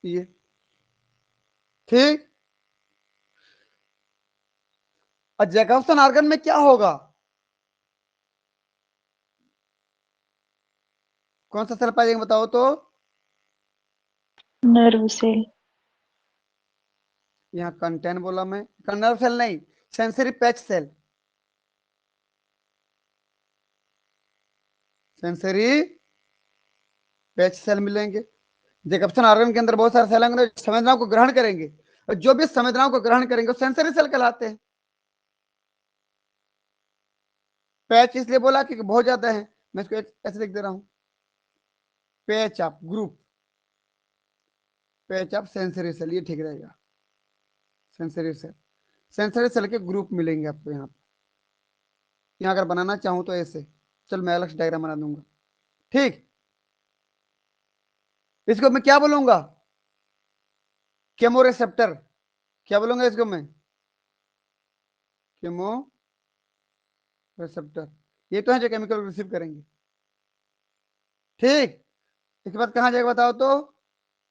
ये ठीक। और जैकबसन ऑर्गन में क्या होगा? कौन सा सेल पाएंगे बताओ तो? Nerve cell. यहाँ कंटेंट बोला मैं, नर्व सेल नहीं, sensory patch cell. Sensory patch cell मिलेंगे। जैकबसन ऑर्गन के अंदर बहुत सारे सेल होंगे जो संवेदनाओं को ग्रहण करेंगे, और जो भी संवेदनाओं को ग्रहण करेंगे वो सेंसरी सेल कहलाते हैं। पैच इसलिए बोला क्योंकि बहुत ज्यादा है, मैं इसको ऐसे लिख दे रहा हूं, patch of group, patch of sensory cell, ये ठीक रहेगा। सेंसरी सेल, सेंसरी सेल के ग्रुप मिलेंगे आपको यहाँ पे। यहाँ अगर बनाना चाहूँ तो ऐसे, चल मैं अलग डायग्राम बना दूंगा। ठीक, इसको मैं क्या बोलूंगा? Chemo receptor. क्या बोलूंगा इसको मैं? Chemo receptor. ये तो है जो केमिकल रिसीव करेंगे। ठीक, इसके बाद कहाँ जाएगा बताओ तो?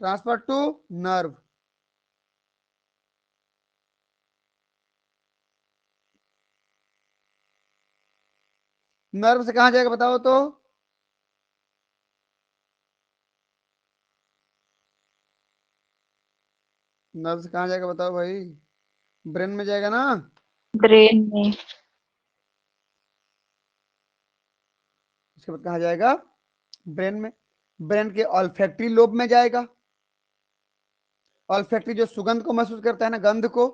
Transfer to nerve. नर्व से कहाँ जाएगा बताओ तो? नर्व से कहाँ जाएगा बताओ भाई? ब्रेन में जाएगा ना। ब्रेन में। उसके बाद कहाँ जाएगा? ब्रेन में। ब्रेन के ऑल्फैक्टरी लोब में जाएगा। ऑल्फैक्टरी जो सुगंध को महसूस करता है ना, गंध को,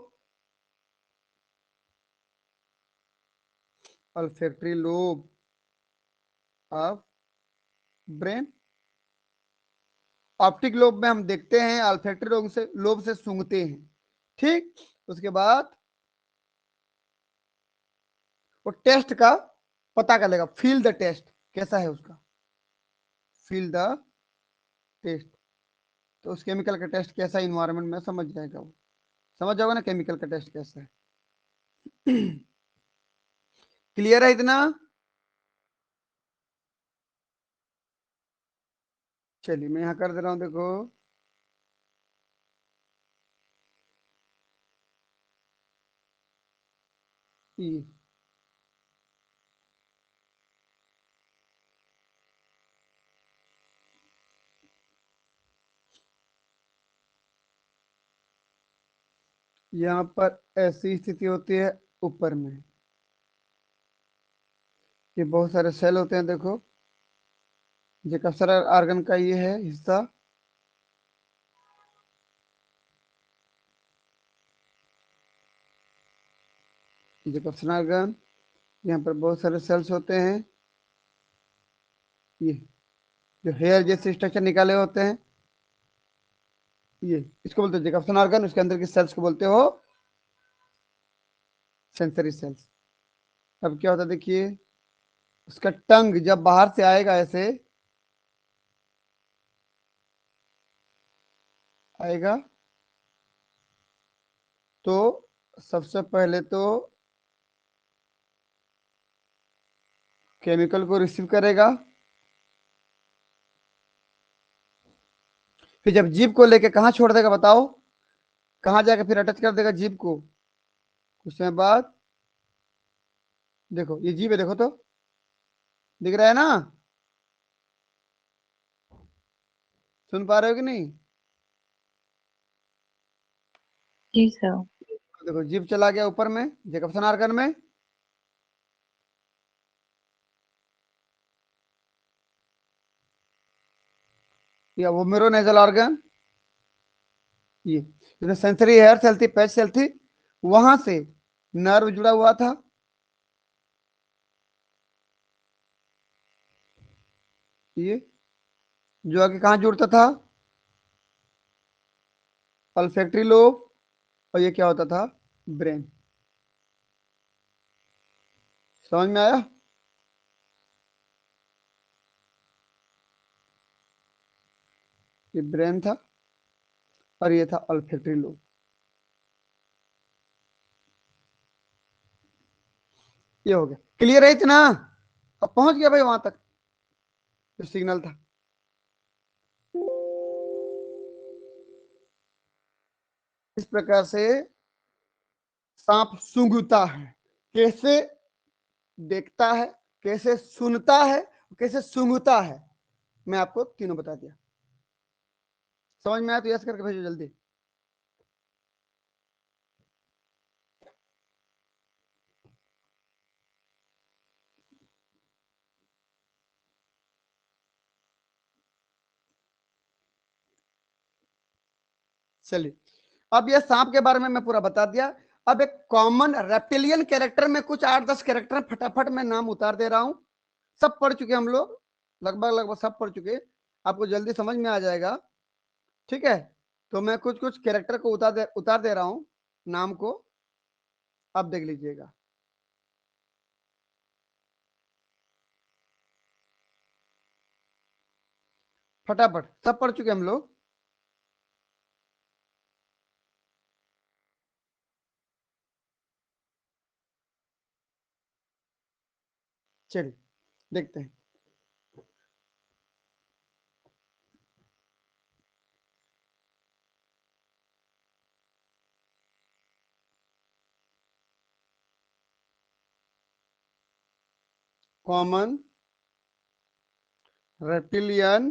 olfactory lobe of brain. Optic lobe में हम देखते हैं, ऑल्फैक्टरी लोब से सूंघते हैं। ठीक, उसके बाद वो टेस्ट का पता कर लेगा, फील द टेस्ट कैसा है उसका, फील द टेस्ट। तो उस केमिकल का टेस्ट कैसा है इन्वायरमेंट में, समझ जाएगा वो, समझ जाओगे ना केमिकल का टेस्ट कैसा है। क्लियर है इतना? चलिए मैं यहाँ कर दे रहा हूँ, देखो ये यहाँ पर ऐसी स्थिति होती है ऊपर में, ये बहुत सारे सेल होते हैं, देखो ये कप्सुलर ऑर्गन का ये है हिस्सा, ये कप्सुलर ऑर्गन, यहाँ पर बहुत सारे सेल्स होते हैं, ये जो हेयर जैसे स्ट्रक्चर निकाले होते हैं, ये इसको बोलते हो जैकब्सन ऑर्गन, उसके अंदर की सेल्स को बोलते हो सेंसरी सेल्स। अब क्या होता है देखिए, उसका टंग जब बाहर से आएगा ऐसे आएगा, तो सबसे पहले तो केमिकल को रिसीव करेगा, फिर जब जीभ को लेके कहाँ छोड़ देगा बताओ, कहाँ जाके फिर अटैच कर देगा जीभ को, कुछ समय बाद, देखो ये जीभ है, देखो तो दिख रहा है ना, सुन पा रहे हो कि नहीं? जी सर। देखो जीभ चला गया ऊपर में जैकब्सन ऑर्गन में, या वो मेरोनेजल ऑर्गन, ये इसमें सेंसरी हेयर सेल थी, पैच सेल थी, वहां से नर्व जुड़ा हुआ था, ये जो आगे कहाँ जुड़ता था, अल्फैक्टरी लोब, और ये क्या होता था, ब्रेन। समझ में आया? ये ब्रेन था और ये था अल्फैक्टरी लोब। ये हो गया, क्लियर है इतना? अब पहुंच गया भाई वहां तक जो सिग्नल था। इस प्रकार से सांप सूंघता है, कैसे देखता है, कैसे सुनता है, कैसे सूंघता है, मैं आपको तीनों बता दिया। समझ में आया तो यस करके भेजो जल्दी। चलिए, अब ये सांप के बारे में मैं पूरा बता दिया। अब एक कॉमन रेप्टिलियन कैरेक्टर में कुछ 8-10 कैरेक्टर फटाफट मैं नाम उतार दे रहा हूं, सब पढ़ चुके हम लोग, लगभग लगभग सब पढ़ चुके, आपको जल्दी समझ में आ जाएगा, ठीक है? तो मैं कुछ कुछ कैरेक्टर को उतार दे रहा हूं नाम को, आप देख लीजिएगा। फटाफट सब पढ़ चुके हम लोग। चलिए देखते हैं। कॉमन रेप्टिलियन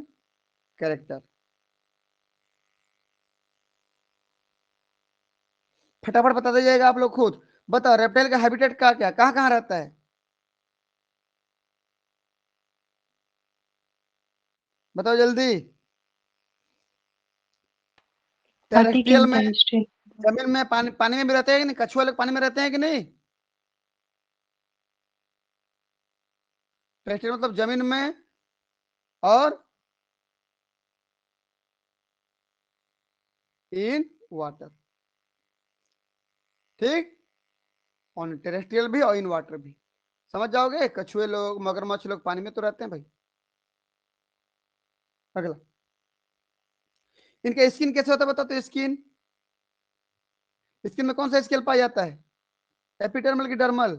कैरेक्टर, फटाफट बता दीजिएगा आप लोग खुद। बताओ रेप्टाइल का हैबिटेट का क्या, कहाँ कहाँ रहता है, बताओ जल्दी। आर्टिक टेरेस्ट्रियल एंड में, टेरेस्ट्रियल। जमीन में, पानी पानी में भी रहते हैं कि नहीं, कछुआ लोग पानी में रहते हैं कि नहीं? टेरेस्ट्रियल मतलब जमीन में और इन वाटर, ठीक, ऑन टेरेस्ट्रियल भी और इन वाटर भी। समझ जाओगे, कछुए लोग मगरमच्छ लोग पानी में तो रहते हैं भाई। अगला, इनका स्किन कैसे होता है बताओ तो। स्किन, स्किन में कौन सा स्केल पाया जाता है, एपिडर्मल की dermal?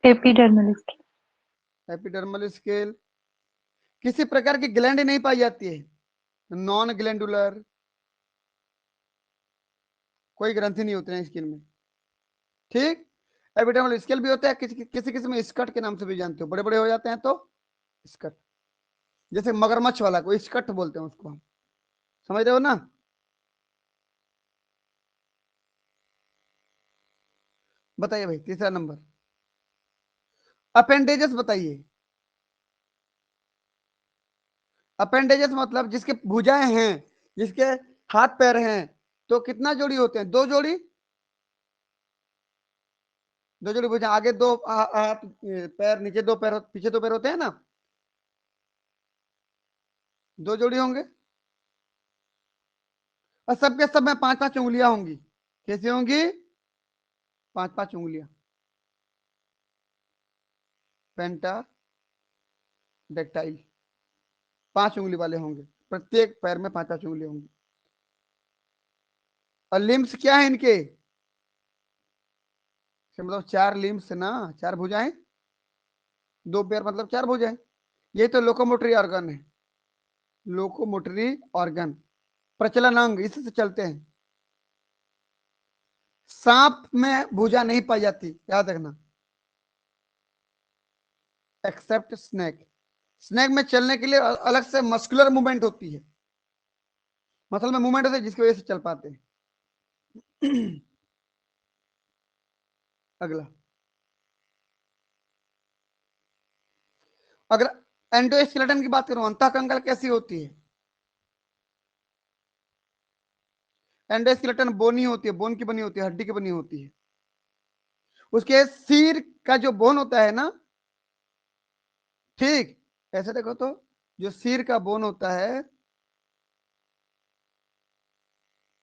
Epidermal scale. Epidermal scale. किसी प्रकार की ग्लैंड नहीं पाई जाती है, नॉन ग्लैंडुलर, कोई ग्रंथि नहीं होती है स्किन में। ठीक। एपिडर्मल स्केल भी होता है, किसी किसी किसी में स्कट के नाम से भी जानते हो, बड़े बड़े हो जाते हैं तो स्कट, जैसे मगरमच्छ वाला को स्कट बोलते हैं उसको हम, समझ रहे हो ना। बताइए भाई तीसरा नंबर, अपेंडेजेस बताइए। अपेंडेजेस मतलब जिसके भुजाएं हैं, जिसके हाथ पैर हैं, तो कितना जोड़ी होते हैं? 2 जोड़ी। 2 जोड़ी भुजा, आगे 2 हाथ पैर, नीचे 2 पैर, पीछे 2 पैर होते हैं ना, 2 जोड़ी होंगे। और सबके सब में 5-5 उंगलियां होंगी। कैसी होंगी? 5-5 उंगलियां। पेंटा डेक्टाइल, 5 उंगली वाले होंगे, प्रत्येक पैर में 5-5 उंगली होंगी। और लिम्स क्या है इनके? मतलब 4 लिम्स ना, 4 भुजाएं, 2 पैर मतलब 4 भुजाएं। ये तो लोकोमोटरी ऑर्गन है, लोकोमोटरी ऑर्गन, प्रचलन अंग, इससे चलते हैं। सांप में भुजा नहीं पाई जाती, याद रखना, एक्सेप्ट स्नेक। स्नेक में चलने के लिए अलग से मस्कुलर मूवमेंट होती है, मसल में मूवमेंट होती है, जिसकी वजह से चल पाते हैं। अगला, अगर एंडोस्केलेटन की बात करूं, अंतःकंकाल कैसी होती है? एंडोस्केलेटन बोनी होती है, बोन की बनी होती है, हड्डी की बनी होती है। उसके सिर का जो बोन होता है ना, ठीक, ऐसे देखो तो, जो सिर का बोन होता है,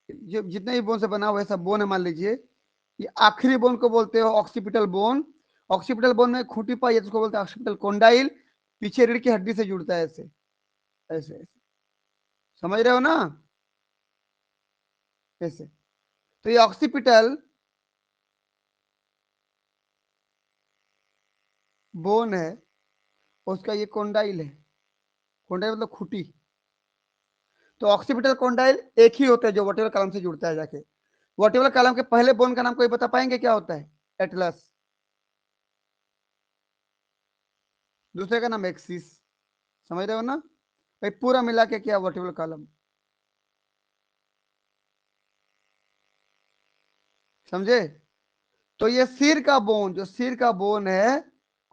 जो जितने भी बोन से बना हुआ है सब बोन है मान लीजिए, ये आखिरी बोन को बोलते हो ऑक्सीपिटल बोन। ऑक्सीपिटल बोन में खूंटी पाई है तो उसको बोलते हैं ऑक्सीपिटल कोंडाइल। पीछे रीढ़ की हड्डी से जुड़ता है, ऐसे ऐसे ऐसे, समझ रहे हो ना, ऐसे। तो ये ऑक्सीपिटल बोन है, उसका ये कोंडाइल है, कोंडाइल मतलब खूंटी। तो ऑक्सीपिटल कोंडाइल एक ही होता है जो वर्टिब्रल कॉलम से जुड़ता है जाके। वर्टिब्रल कॉलम के पहले बोन का नाम कोई बता पाएंगे क्या होता है? एटलस। दूसरे का नाम एक्सिस, समझ रहे हो ना भाई, पूरा मिला के क्या वर्टिब्रल कॉलम, समझे। तो ये सिर का बोन, जो सिर का बोन है,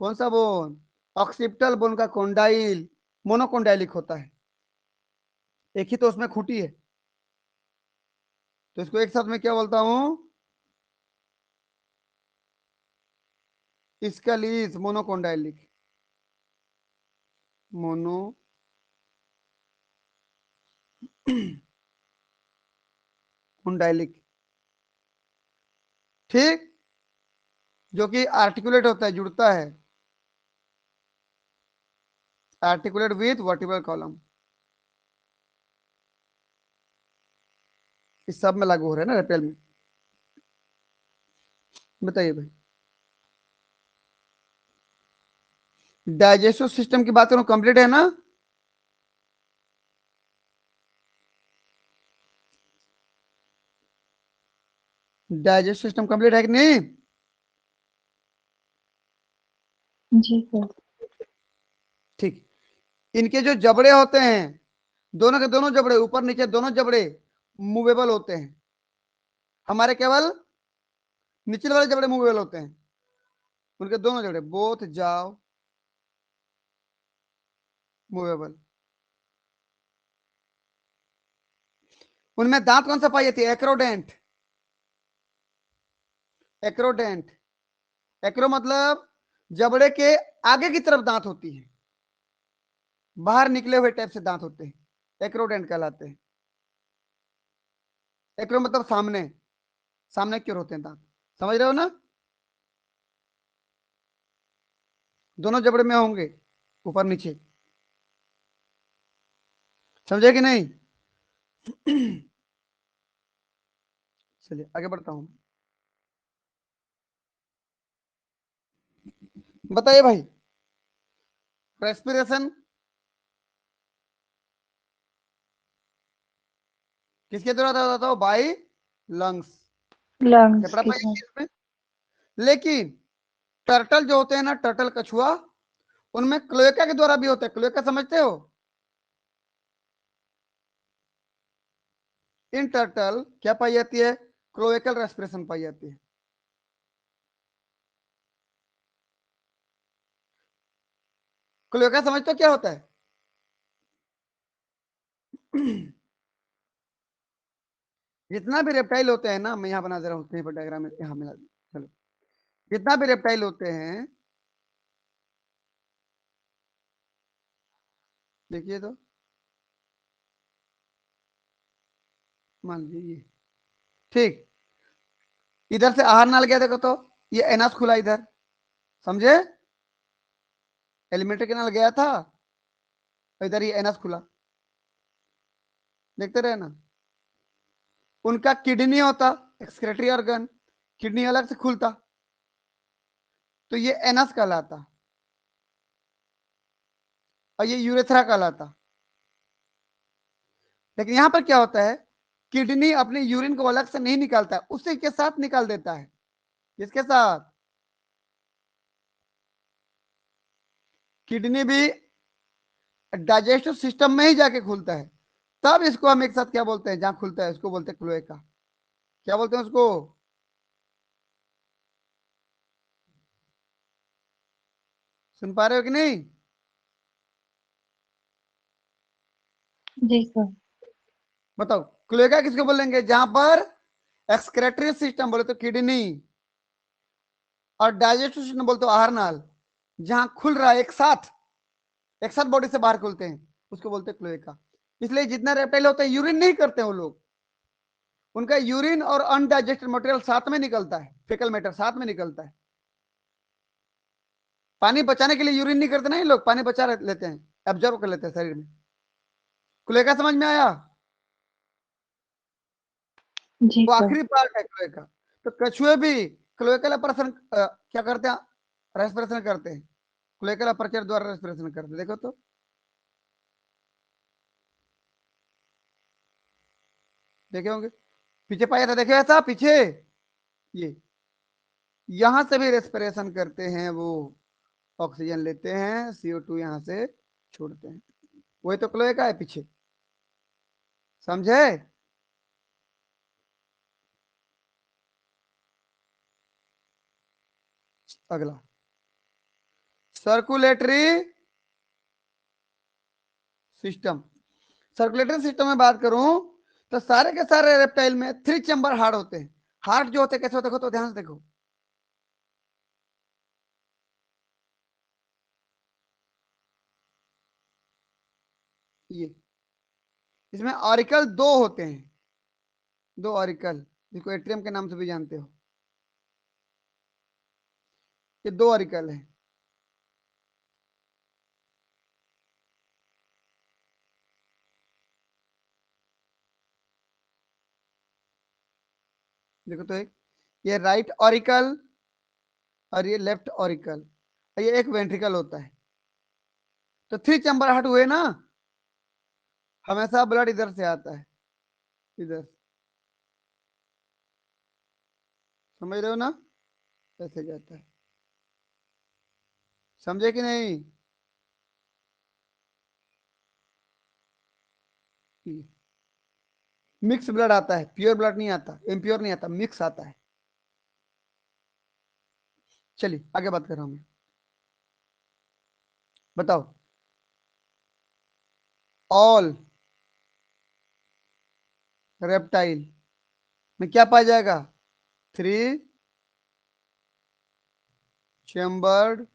कौन सा बोन? ऑक्सीपिटल बोन का कोंडाइल मोनोकोंडाइलिक होता है, एक ही तो उसमें खूंटी है, तो इसको एक साथ में क्या बोलता हूं? स्केलीज मोनोकोंडाइलिक, मोनो कोंडाइलिक, ठीक, जो कि आर्टिकुलेट होता है, जुड़ता है, आर्टिकुलेट विथ वर्टिब्रल कॉलम। इस सब में लागू हो रहा है ना रेपेल में। बताइए भाई, डाइजेस्टिव सिस्टम की बात करूं, कंप्लीट है ना? डाइजेस्टिव सिस्टम कंप्लीट है कि नहीं? जी सर। ठीक। इनके जो जबड़े होते हैं, दोनों के दोनों जबड़े, ऊपर नीचे दोनों जबड़े मूवेबल होते हैं। हमारे केवल निचले वाले जबड़े मूवेबल होते हैं, उनके दोनों जबड़े, बोथ जाओ मूवेबल। उनमें दांत कौन सा पाई जाती है? एक्रोडेंट, एक्रोडेंट। एक्रो मतलब जबड़े के आगे की तरफ दांत होती है, बाहर निकले हुए टाइप से दांत होते हैं, एक्रोडेंट कहलाते हैं। एक्रो मतलब सामने, सामने की ओर होते हैं दांत, समझ रहे हो ना। दोनों जबड़े में होंगे, ऊपर नीचे, समझे कि नहीं? चलिए आगे बढ़ता हूं। बताइए भाई, रेस्पिरेशन किसके द्वारा होता है? By lungs. लंग्स फेफड़ा के पाइए साथ। इसमें। लेकिन टर्टल जो होते हैं ना, टर्टल कछुआ, उनमें क्लोएका के द्वारा भी होता है। क्लोएका समझते हो? इन टर्टल क्या पाई जाती है? क्लोएकल रेस्पिरेशन पाई जाती है। क्लोएका समझते हो क्या होता है? जितना भी रेप्टाइल होते हैं ना, मैं यहाँ बना दे रहा हूँ कहीं पर डायग्राम में, यहाँ मिला, चलो। जितना भी रेप्टाइल होते हैं, देखिए तो, मान लीजिए ये, ठीक, इधर से आहार नाल गया, देखो तो ये एनस खुला इधर, समझे? एलिमेंट्री कैनाल गया था, इधर ये एनस खुला, देखते रहे ना। उनका किडनी होता, एक्सक्रेटरी ऑर्गन, किडनी अलग से खुलता, तो ये एनस कहलाता, और ये यूरेथ्रा कहलाता। लेकिन यहां पर क्या होता है, किडनी अपने यूरिन को अलग से नहीं निकालता है, उसी के साथ निकाल देता है। किसके साथ? किडनी भी डाइजेस्टिव सिस्टम में ही जाके खुलता है, तब इसको हम एक साथ क्या बोलते हैं, जहां खुलता है उसको बोलते हैं क्लोएका। क्या बोलते हैं उसको? सुन पा रहे हो कि नहीं? जी सर। बताओ, क्लोएका किसको बोलेंगे? जहां पर एक्सक्रेटरी सिस्टम बोले तो किडनी, और डाइजेस्टिव सिस्टम बोलते हो आहार नाल, जहां खुल रहा है एक साथ बॉडी से बाहर खुलते हैं, उसको बोलते हैं क्लोएका। इसलिए जितना रेप्टाइल होता है यूरिन नहीं करते हैं वो लोग, उनका यूरिन और अनडाइजेस्टेड मटेरियल साथ में निकलता है, फेकल मैटर साथ में निकलता है। पानी बचाने के लिए यूरिन नहीं करते ना ये लोग, पानी बचा लेते हैं, एब्जॉर्ब कर लेते हैं शरीर में। क्लोएका समझ में आया? जी वो सर। आखिरी पार्ट है क्लोएका। तो कछुए भी क्लोएकल अपरेशन क्या करते हैं? रेस्पिरेशन करते हैं, क्लोएकल अपर्चर द्वारा रेस्पिरेशन करते हैं। देखो तो, देखे होंगे, पीछे पाया था, देखे ऐसा पीछे, ये यहां से भी रेस्पिरेशन करते हैं वो, ऑक्सीजन लेते हैं, CO2 यहां से छोड़ते हैं, वही तो क्लोएका है पीछे, समझे? अगला, सर्कुलेटरी सिस्टम। सर्कुलेटरी सिस्टम में बात करूं तो सारे के सारे रेप्टाइल में 3 चैम्बर हार्ट होते हैं। हार्ट जो होते हैं कैसे होते हैं, देखो तो ध्यान से देखो, ये इसमें ऑरिकल 2 होते हैं, 2 ऑरिकल, जिसको एट्रियम के नाम से भी जानते हो, ये 2 ऑरिकल है। देखो तो, एक ये राइट ऑरिकल और ये लेफ्ट ऑरिकल, और ये एक वेंट्रिकल होता है। तो 3 चैम्बर हार्ट हुए ना, हमेशा ब्लड इधर से आता है, इधर, समझ रहे हो ना? ऐसे जाता है, समझे कि नहीं? मिक्स ब्लड आता है, प्योर ब्लड नहीं आता, इम्प्योर नहीं आता, मिक्स आता है। चलिए आगे बात कर रहा हूं मैं, बताओ, ऑल रेप्टाइल में क्या पाया जाएगा? 3 चैम्बर्ड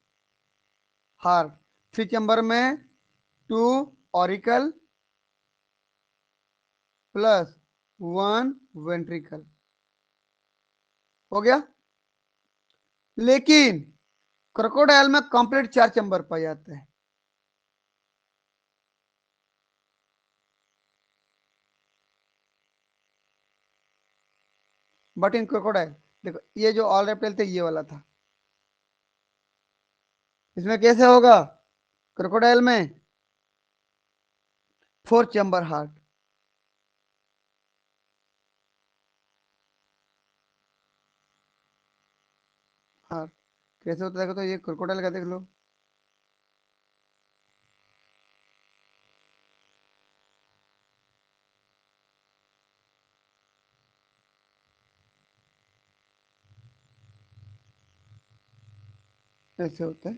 हार्ट, 3 चैम्बर में 2 ऑरिकल प्लस 1 वेंट्रिकल, हो गया। लेकिन क्रोकोडाइल में कंप्लीट 4 चैम्बर पाए जाते हैं। बट इन क्रोकोडाइल, देखो ये जो ऑल रेप्टाइल थे ये वाला था, इसमें कैसे होगा? क्रोकोडाइल में 4 चैम्बर हार्ट। हार्ट कैसे होता है देखो, तो ये क्रोकोडाइल का देख लो, ऐसे होता है।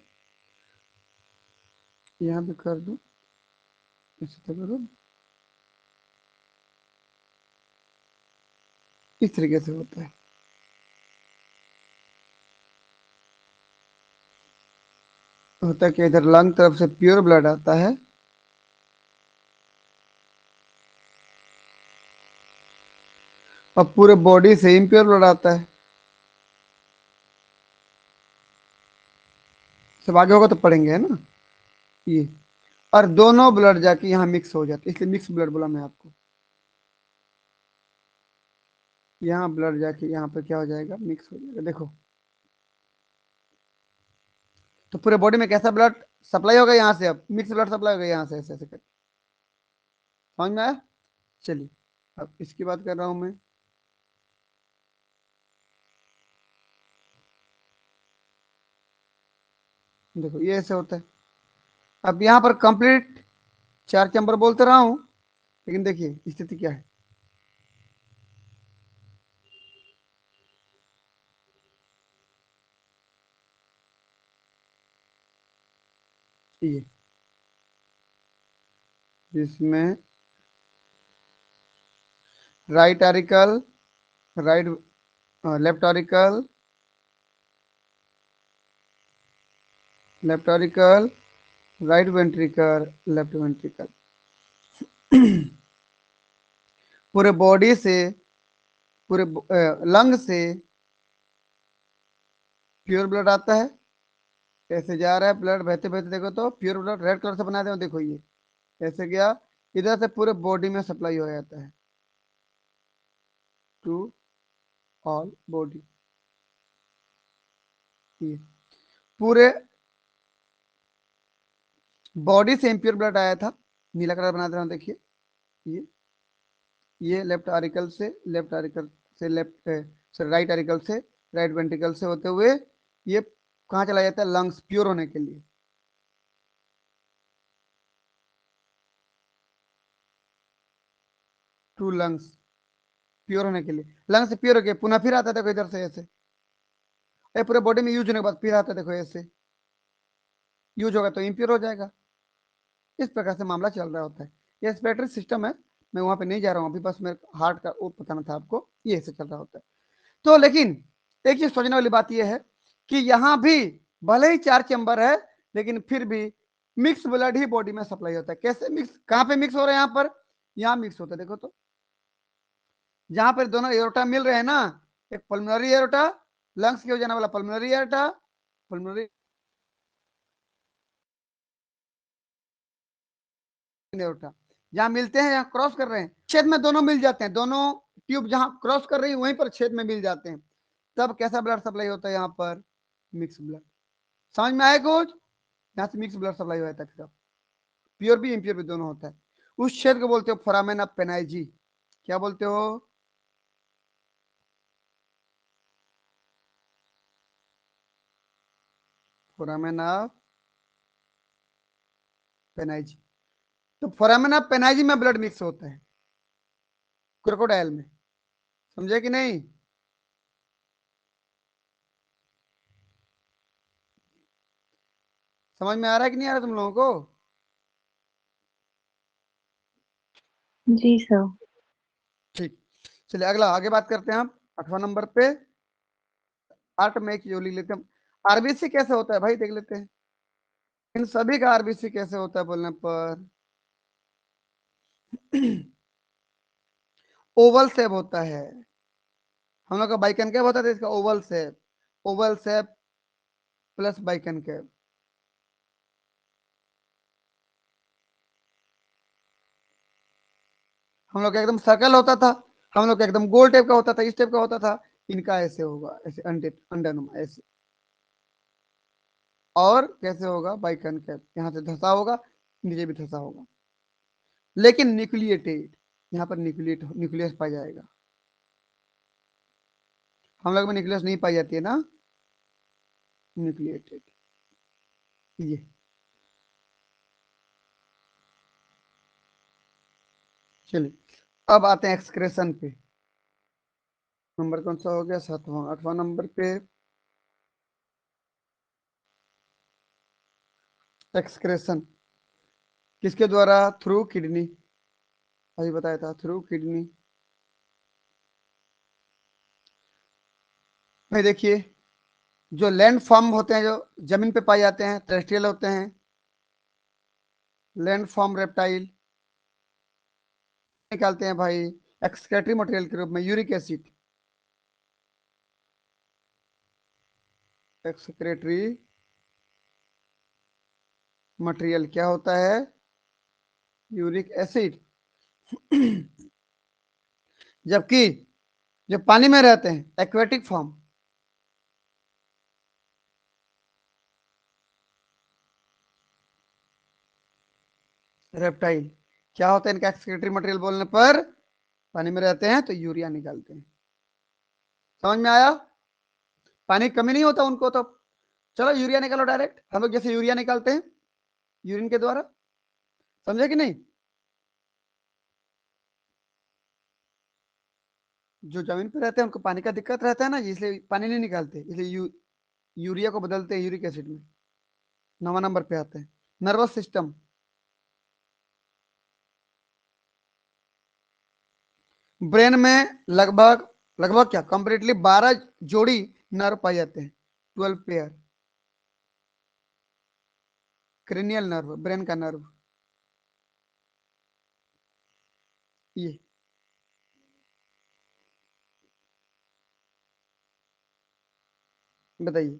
यहाँ भी कर दो, ऐसे तो करो, इस तरीके से होता है। होता कि इधर लंग तरफ से प्योर ब्लड आता है, और पूरे बॉडी से इम्प्योर ब्लड आता है। सब आगे होगा तो पढ़ेंगे, है ना ये। और दोनों ब्लड जाके यहाँ मिक्स हो जाते, इसलिए मिक्स ब्लड बोला मैं आपको। यहाँ ब्लड जाके यहाँ पे क्या हो जाएगा, मिक्स हो जाएगा। देखो तो पूरे बॉडी में कैसा ब्लड सप्लाई होगा, यहाँ से अब मिक्स ब्लड सप्लाई होगा यहाँ से, ऐसे ऐसे करके। समझ में आया? चलिए अब इसकी बात कर रहा हूं मैं। देखो ये ऐसे होता है। अब यहाँ पर कंप्लीट 4 चैम्बर बोलते रहा हूं, लेकिन देखिए स्थिति क्या है। ये जिसमें right auricle, right left auricle, left auricle, right ventricle, left ventricle, पूरे बॉडी से, पूरे लंग से प्योर ब्लड आता है। ऐसे जा रहा है ब्लड बहते बहते, देखो तो प्योर ब्लड रेड कलर से बना दे, देखो ये ऐसे गया, इधर से पूरे बॉडी में सप्लाई हो जाता है, टू ऑल बॉडी। ये पूरे बॉडी से इम्प्योर ब्लड आया था, नीला कलर बना दे रहा हूँ, देखिए ये ये लेफ्ट आरिकल से, लेफ्ट आरिकल से लेफ्ट सॉरी राइट आरिकल से, राइट वेंट्रिकल से होते हुए ये कहाँ चला जाता है, लंग्स प्योर होने के लिए। टू लंग्स प्योर होने के लिए, लंग्स प्योर हो गए, पुनः फिर आता है देखो इधर से ऐसे, ये पूरे बॉडी में यूज होने के बाद फिर आता है देखो ऐसे, यूज होगा तो इम्प्योर हो जाएगा। इस प्रकार से मामला चल रहा होता है। ये रेस्पिरेटरी सिस्टम है, मैं वहां पे नहीं जा रहा हूँ अभी, बस मेरे हार्ट का वो बताना था आपको, ये ऐसे चल रहा होता है। तो लेकिन एक चीज सोचने वाली बात यह है कि यहाँ भी भले ही 4 चैम्बर है, लेकिन फिर भी मिक्स ब्लड ही बॉडी में सप्लाई होता है। कैसे मिक्स, कहाँ पे मिक्स हो रहा है, यहाँ पर, यहाँ मिक्स होता है देखो तो, जहां पर दोनों एरोटा मिल रहे हैं ना, एक पल्मोनरी एरोटा, लंग्स की हो जाने वाला पल्मोनरी एरोटा, पल्मोनरी एरोटा, जहां मिलते हैं, यहाँ क्रॉस कर रहे हैं, छेद में दोनों मिल जाते हैं, दोनों ट्यूब जहां क्रॉस कर रही है वहीं पर छेद में मिल जाते हैं, तब कैसा ब्लड सप्लाई होता है, यहाँ पर मिक्स ब्लड। समझ में आया कुछ? यहाँ से मिक्स ब्लड सप्लाई होता है, फिर प्योर भी इम्प्योर भी दोनों होता है। उस क्षेत्र को बोलते हो फोरामेन ऑफ पेनाइजी। क्या बोलते हो? Foramen of Panizzae. तो फोरामेन ऑफ पेनाइजी में ब्लड मिक्स होता है क्रोकोडाइल में, समझे कि नहीं? समझ में आ रहा है कि नहीं आ रहा तुम लोगों को? जी सर। ठीक, चलिए अगला आगे बात करते हैं हम 8वां नंबर पे। 8 में एक जो लिख लेते हैं, आरबीसी कैसे होता है भाई, देख लेते हैं। इन सभी का आरबीसी कैसे होता है बोलने पर ओवल शेप होता है। हम लोग का बाइकनकेव होता था, इसका Oval shape, Oval shape plus biconcave. हम लोग का एकदम सर्कल होता था, हम लोग का एकदम गोल टाइप का होता था, इस टाइप का होता था। इनका ऐसे होगा, ऐसे अंडे अंडानुमा ऐसे। और कैसे होगा, बाई कनकेव, यहाँ से धंसा होगा, नीचे भी धंसा होगा, लेकिन न्यूक्लिएटेड, यहाँ पर न्यूक्लियस पाया जाएगा। हम लोग में न्यूक्लियस नहीं पाई जाती है ना, न्यूक्लिएटेड। ये चलिए, अब आते हैं एक्सक्रेशन पे। नंबर कौन सा हो गया, 7वां, 8वां नंबर पे एक्सक्रेशन किसके द्वारा, थ्रू किडनी, अभी बताया था, थ्रू किडनी। भाई देखिए, जो लैंड फॉर्म होते हैं, जो जमीन पे पाए जाते हैं, टेरेस्ट्रियल होते हैं, लैंड फॉर्म रेप्टाइल निकालते हैं भाई एक्सक्रेटरी मटेरियल के रूप में यूरिक एसिड। एक्सक्रेटरी मटेरियल क्या होता है, यूरिक एसिड। जबकि जो पानी में रहते हैं, एक्वेटिक फॉर्म, रेप्टाइल, क्या होता है इनका एक्सक्रेटरी मटेरियल बोलने पर, पानी में रहते हैं तो यूरिया निकालते हैं। समझ में आया, पानी की कमी नहीं होता उनको, तो चलो यूरिया निकालो डायरेक्ट, हम लोग जैसे यूरिया निकालते हैं यूरिन के द्वारा, समझे कि नहीं। जो जमीन पे रहते हैं उनको पानी का दिक्कत रहता है ना, इसलिए पानी नहीं निकालते, इसलिए यूरिया को बदलते हैं यूरिक एसिड में। 9वां नंबर पे आते हैं नर्वस सिस्टम। ब्रेन में लगभग लगभग क्या, कंप्लीटली 12 जोड़ी नर्व पाए जाते हैं, 12 पेयर, क्रेनियल नर्व, ब्रेन का नर्व। ये बताइए,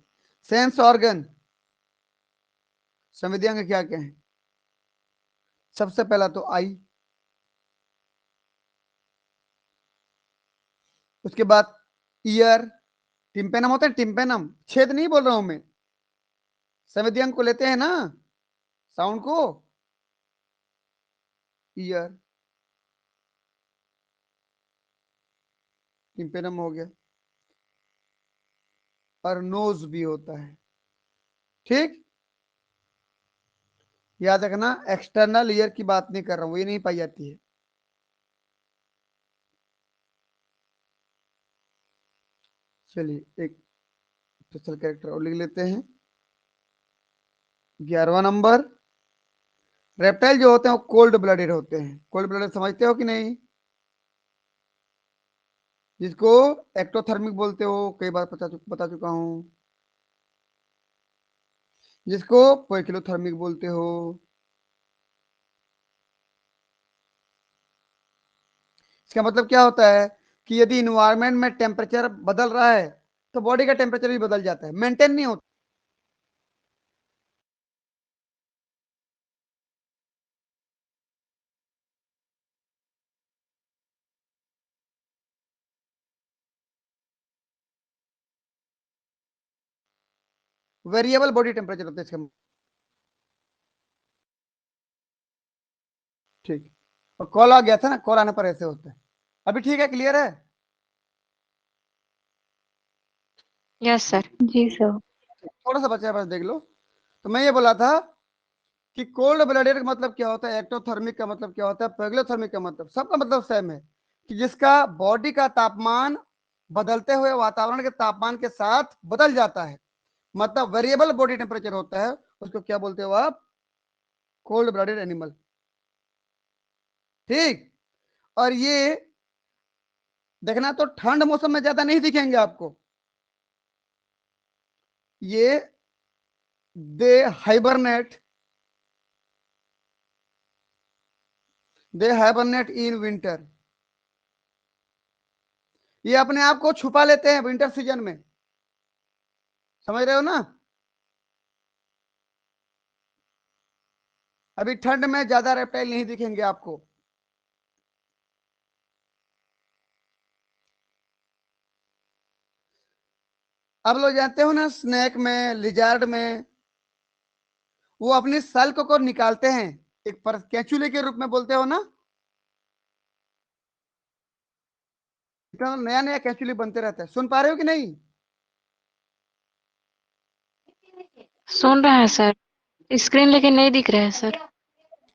सेंस ऑर्गन, संवेदनाएं क्या क्या है, सबसे पहला तो आई, उसके बाद ईयर, टिम्पेनम होता है, टिम्पेनम, छेद नहीं बोल रहा हूं मैं, संवेदनाएं को लेते हैं ना, साउंड को, ईयर, टिम्पेनम हो गया, और नोज भी होता है, ठीक। याद रखना, एक्सटर्नल ईयर की बात नहीं कर रहा हूं, ये नहीं पाई जाती है। चलिए एक स्पेशल कैरेक्टर और लिख लेते हैं। 11वां नंबर, रेप्टाइल जो होते हैं वो कोल्ड ब्लडेड होते हैं। कोल्ड ब्लडेड समझते हो कि नहीं, जिसको एक्टोथर्मिक बोलते हो, कई बार बता चुका हूं, जिसको पोइकिलोथर्मिक बोलते हो। इसका मतलब क्या होता है कि यदि इन्वायरमेंट में टेम्परेचर बदल रहा है तो बॉडी का टेम्परेचर भी बदल जाता है, मेंटेन नहीं होता। वेरिएबल बॉडी टेम्परेचर होता है इसका, ठीक। और कॉल आ गया था ना, कॉल आने पर ऐसे होता है। अभी ठीक है, क्लियर है। Yes sir. जी सर। थोड़ा सा बचा है, बस देख लो। तो मैं ये बोला था कि कोल्ड ब्लडेड का मतलब क्या होता है, एक्टोथर्मिक का मतलब क्या होता है, पेग्लोथर्मिक का मतलब, सबका मतलब सेम है, कि जिसका बॉडी का तापमान बदलते हुए वातावरण के तापमान के साथ बदल जाता है, मतलब वेरिएबल बॉडी टेम्परेचर होता है, उसको क्या बोलते हो आप, कोल्ड ब्लडेड एनिमल, ठीक। और ये देखना, तो ठंड मौसम में ज्यादा नहीं दिखेंगे आपको, ये they hibernate, they hibernate in winter, ये अपने आप को छुपा लेते हैं विंटर सीजन में, समझ रहे हो ना। अभी ठंड में ज्यादा रेप्टाइल नहीं दिखेंगे आपको। आप लोग जानते हो ना, स्नेक में, लिजार्ड में, वो अपनी सल्क को निकालते हैं, एक पर कैचुले के रूप में बोलते हो ना, इतना नया नया कैचुली बनते रहता है। सुन पा रहे हो कि नहीं? सुन रहे हैं सर, स्क्रीन लेकिन नहीं दिख रहा है सर।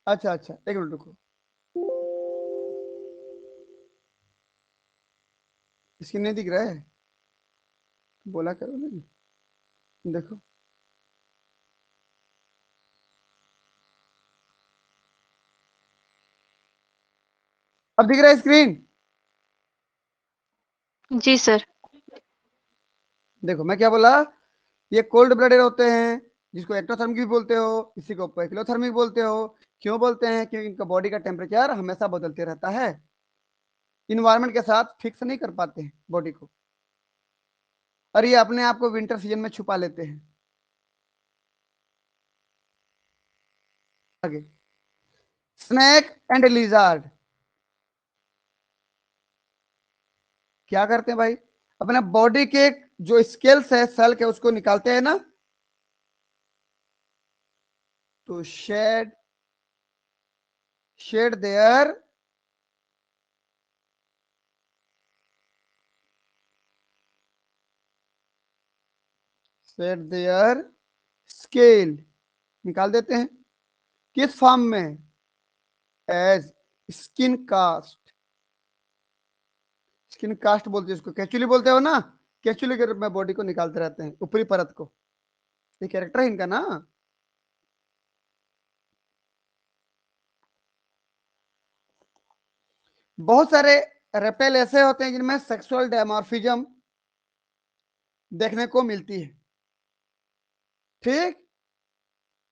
अच्छा अच्छा, एक मिनट रुको, इसकी नहीं दिख रहा है, बोला करो नहीं, देखो अब दिख रहा है स्क्रीन। जी सर। देखो मैं क्या बोला, ये कोल्ड ब्लडेड होते हैं, जिसको एक्टोथर्मिक भी बोलते हो, इसी को एक्लोथर्मिक बोलते हो। क्यों बोलते हैं? क्योंकि इनका बॉडी का टेम्परेचर हमेशा बदलते रहता है, इन्वायरमेंट के साथ फिक्स नहीं कर पाते हैं बॉडी को, और ये अपने आप को विंटर सीजन में छुपा लेते हैं। आगे, स्नेक एंड लिजार्ड क्या करते हैं भाई, अपने बॉडी के जो स्केल्स है, सेल के, उसको निकालते हैं ना, तो शेड देयर स्केल, निकाल देते हैं। किस फॉर्म में? As skin cast, skin cast बोलते हैं उसको, कैचुली बोलते हो ना, कैचुली के रूप में बॉडी को निकालते रहते हैं, ऊपरी परत को। ये कैरेक्टर है इनका ना। बहुत सारे रेप्टाइल ऐसे होते हैं जिनमें सेक्सुअल डायमॉर्फिज्म देखने को मिलती है, ठीक,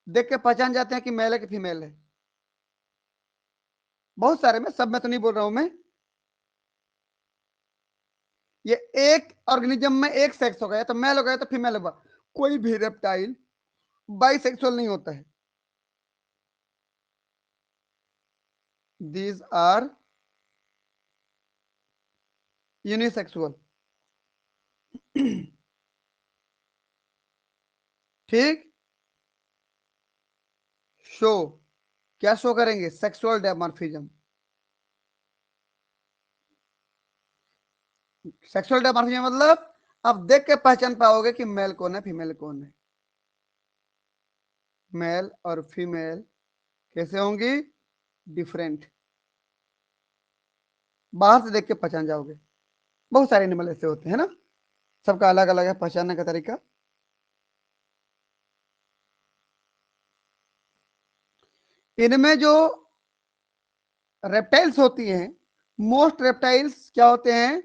देख के पहचान जाते हैं कि मेल है कि फीमेल है। बहुत सारे में, सब में तो नहीं बोल रहा हूं मैं। ये एक ऑर्गेनिज्म में एक सेक्स होगा, या तो मेल होगा या तो फीमेल होगा। कोई भी रेप्टाइल बाइसेक्सुअल नहीं होता है। दीज आर यूनिसेक्सुअल, ठीक। शो, क्या शो करेंगे? Sexual dimorphism. सेक्सुअल डायमॉर्फिज्म मतलब आप देख के पहचान पाओगे कि मेल कौन है, फीमेल कौन है। मेल और फीमेल कैसे होंगी? डिफरेंट, बाहर से देख के पहचान जाओगे। बहुत सारे एनिमल ऐसे होते हैं ना, सबका अलग अलग है पहचानने का तरीका। इनमें जो रेप्टाइल्स होती हैं, मोस्ट रेप्टाइल्स क्या होते हैं?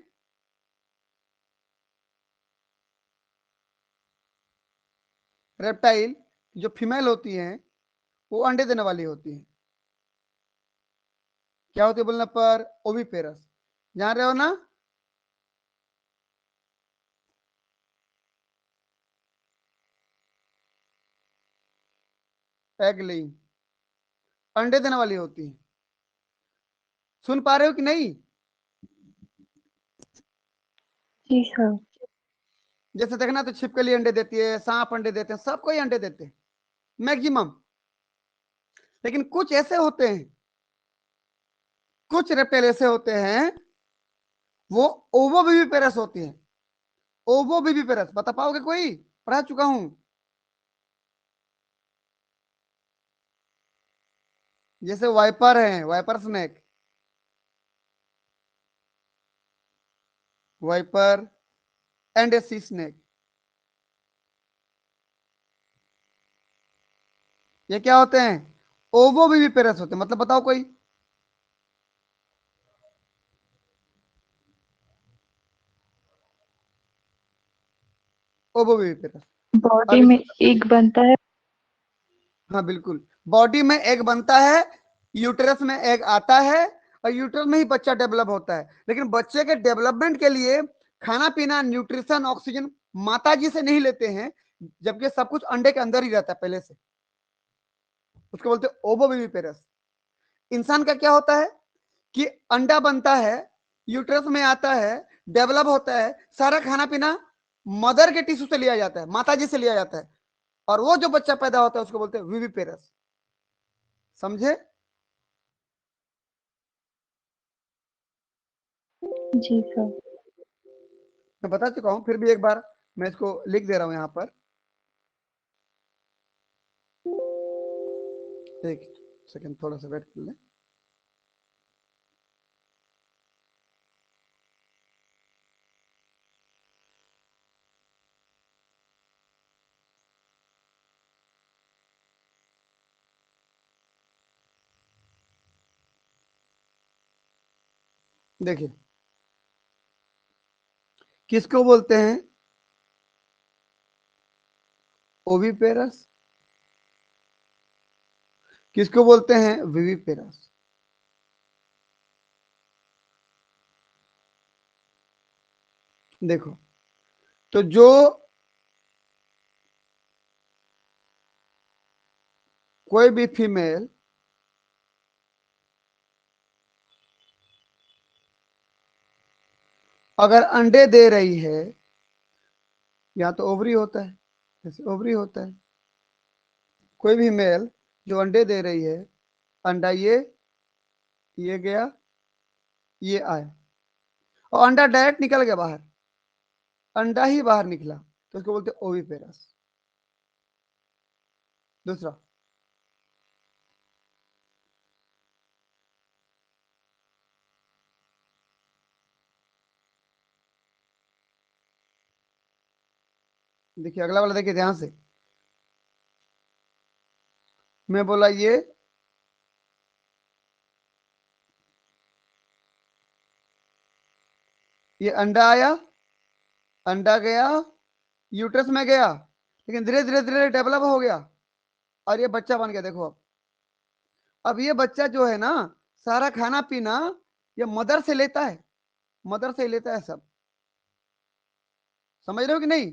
रेप्टाइल जो फीमेल होती हैं वो अंडे देने वाली होती हैं। क्या होती है बोलने पर? ओविपेरस, जान रहे हो ना? एग लेइंग, अंडे देने वाली होती है। सुन पा रहे हो कि नहीं? जी सर। जैसे देखना तो छिपकली अंडे देती है, सांप अंडे देते हैं, सब कोई अंडे देते हैं मैक्सिमम। लेकिन कुछ ऐसे होते हैं, कुछ रेप्टाइल ऐसे होते हैं, वो ओवोविविपेरस होती है। ओवोविविपेरस बता पाओगे कोई? पढ़ा चुका हूं। जैसे वाइपर है, viper snake, viper and A C snake, ये क्या होते हैं? ओवोविविपेरस होते हैं। मतलब बताओ कोई। ओवोविविपेरस। बॉडी अब में इसमें, एग बनता है। हाँ बिल्कुल, बॉडी में एग बनता है, यूटेरस में एग आता है, और यूटेरस में ही बच्चा डेवलप होता है। लेकिन बच्चे के डेवलपमेंट के लिए खाना पीना, न्यूट्रिशन, ऑक्सीजन माता जी से नहीं लेते हैं, जबकि सब कुछ अंडे के अंदर ही रहता है पहले से। उसको बोलते हैं ओवोविविपेरस। इंसान का क्या होता है कि अंडा बनता है, यूट्रस में आता है, डेवलप होता है, सारा खाना पीना मदर के टिश्यू से लिया जाता है, माता जी से लिया जाता है। और वो जो बच्चा पैदा होता है उसको बोलते हैं विविपेरस। समझे? जी सर। मैं बता चुका हूं, फिर भी एक बार मैं इसको लिख दे रहा हूं यहां पर। एक सेकंड, थोड़ा सा वेट कर ले। देखिए, किसको बोलते हैं ओविपेरस, किसको बोलते हैं विविपेरस। देखो, तो जो कोई भी फीमेल अगर अंडे दे रही है, या तो ओवरी होता है, जैसे ओवरी होता है, कोई भी मेल जो अंडे दे रही है, अंडा ये गया, ये आया, और अंडा डायरेक्ट निकल गया बाहर, अंडा ही बाहर निकला, तो उसको बोलते हैं ओविपेरस। दूसरा, देखिए अगला वाला देखिए ध्यान से। मैं बोला ये अंडा आया, अंडा गया, यूट्रस में गया, लेकिन धीरे धीरे धीरे डेवलप हो गया और ये बच्चा बन गया। देखो अब ये बच्चा जो है ना, सारा खाना पीना ये मदर से लेता है, मदर से ही लेता है सब। समझ रहे हो कि नहीं?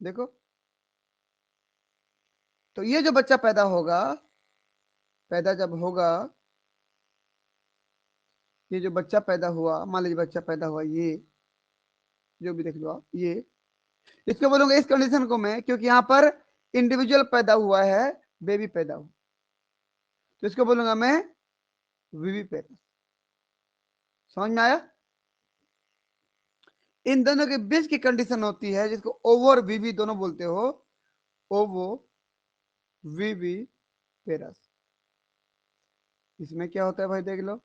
देखो, तो ये जो बच्चा पैदा होगा, पैदा जब होगा, ये जो बच्चा पैदा हुआ, मान लीजिए बच्चा पैदा हुआ, ये जो भी देख लो आप, ये इसको बोलूंगा इस कंडीशन को मैं, क्योंकि यहाँ पर इंडिविजुअल पैदा हुआ है, बेबी पैदा हुआ, तो इसको बोलूंगा मैं विवी पेरेंट्स। समझ में आया? इन दोनों के बीच की कंडीशन होती है जिसको ओवो और विवी दोनों बोलते हो, ओवो विवी पेरस। इसमें क्या होता है भाई, देख लो।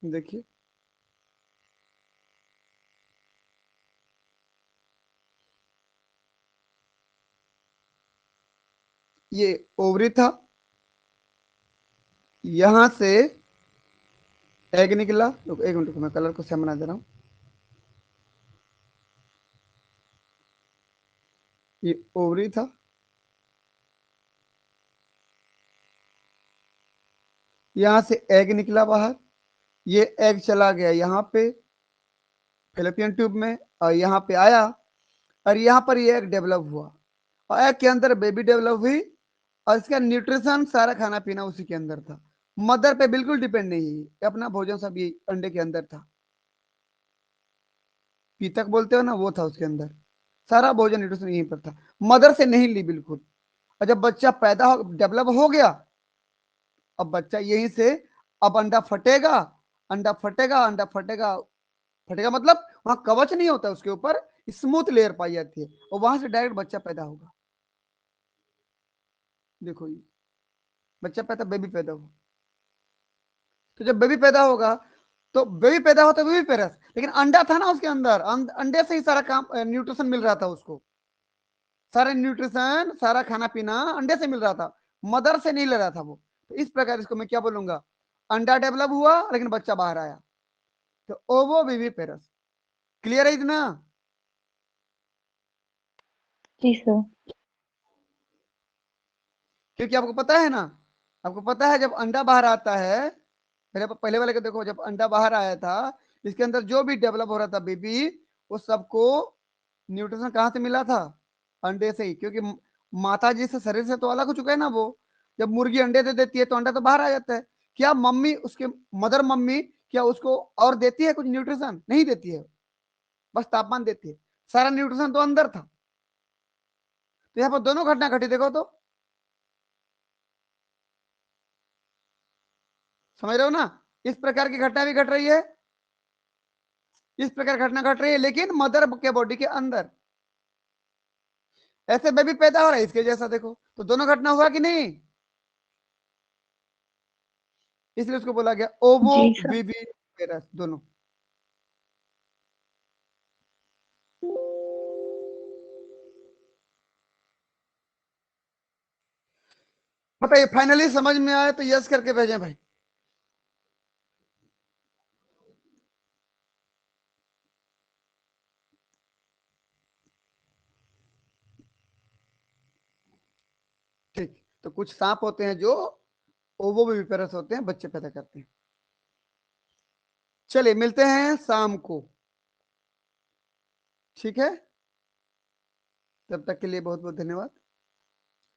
देखिए, ये ओवरी था, यहां से एग निकला। तो एक मिनट को मैं कलर को सेम बना दे रहा हूं। ये ओवरी था, यहां से एग निकला बाहर, ये एग चला गया यहाँ पे फेलोपियन ट्यूब में, और यहाँ पे आया, और यहाँ पर ये एग डेवलप हुआ, और एग के अंदर बेबी डेवलप हुई, और इसका न्यूट्रिशन सारा खाना पीना उसी के अंदर था। मदर पे बिल्कुल डिपेंड नहीं है, अपना भोजन सब ये अंडे के अंदर था। पीतक बोलते हो ना, वो था उसके अंदर, सारा भोजन न्यूट्रिशन यहीं पर था, मदर से नहीं ली बिल्कुल। और जब बच्चा पैदा हो डेवलप हो गया, अब बच्चा यहीं से, अब अंडा फटेगा, अंडा फटेगा, अंडा फटेगा, फटेगा मतलब वहां कवच नहीं होता, उसके ऊपर स्मूथ लेयर पाई जाती है, और वहां से डायरेक्ट बच्चा पैदा होगा। देखो ये बच्चा पैदा, बेबी पैदा हो, तो जब बेबी पैदा होगा, तो बेबी पैदा होता है बेबी पेरस, लेकिन अंडा था ना उसके अंदर, अंडे से ही सारा काम न्यूट्रिशन मिल रहा था उसको, सारा न्यूट्रिशन सारा खाना पीना अंडे से मिल रहा था, मदर से नहीं ले रहा था वो। तो इस प्रकार इसको मैं क्या बोलूंगा, अंडा डेवलप हुआ लेकिन बच्चा बाहर आया, तो ओवो बेबी पेरस। क्लियर है इतना? जी सर। क्योंकि आपको पता है ना, आपको पता है जब अंडा बाहर आता है, पहले पहले वाले को देखो, जब अंडा बाहर आया था, इसके अंदर जो भी डेवलप हो रहा था बेबी, वो सबको न्यूट्रिशन कहाँ से मिला था? अंडे से ही, क्योंकि माता जी से, शरीर से तो अलग हो चुका है ना वो। जब मुर्गी अंडे दे देती है तो अंडा तो बाहर आ जाता है, क्या मम्मी उसके मदर मम्मी क्या उसको और देती है कुछ न्यूट्रिशन? नहीं देती है, बस तापमान देती है, सारा न्यूट्रिशन तो अंदर था। तो यहाँ पर दोनों घटना घटी, देखो तो समझ रहे हो ना? इस प्रकार की घटना भी घट रही है, इस प्रकार घटना घट रही है, लेकिन मदर के बॉडी के अंदर। ऐसे बेबी पैदा हो रहा है इसके जैसा, देखो तो दोनों घटना हुआ कि नहीं? इसलिए उसको बोला गया ओवो जी सर। विवी पेरस, दोनों। बताइए, फाइनली समझ में आया तो यस करके भेजें भाई। ठीक, तो कुछ सांप होते हैं जो ओवो विविपेरस होते हैं, बच्चे पैदा करते हैं। चलिए मिलते हैं शाम को, ठीक है? तब तक के लिए बहुत बहुत धन्यवाद।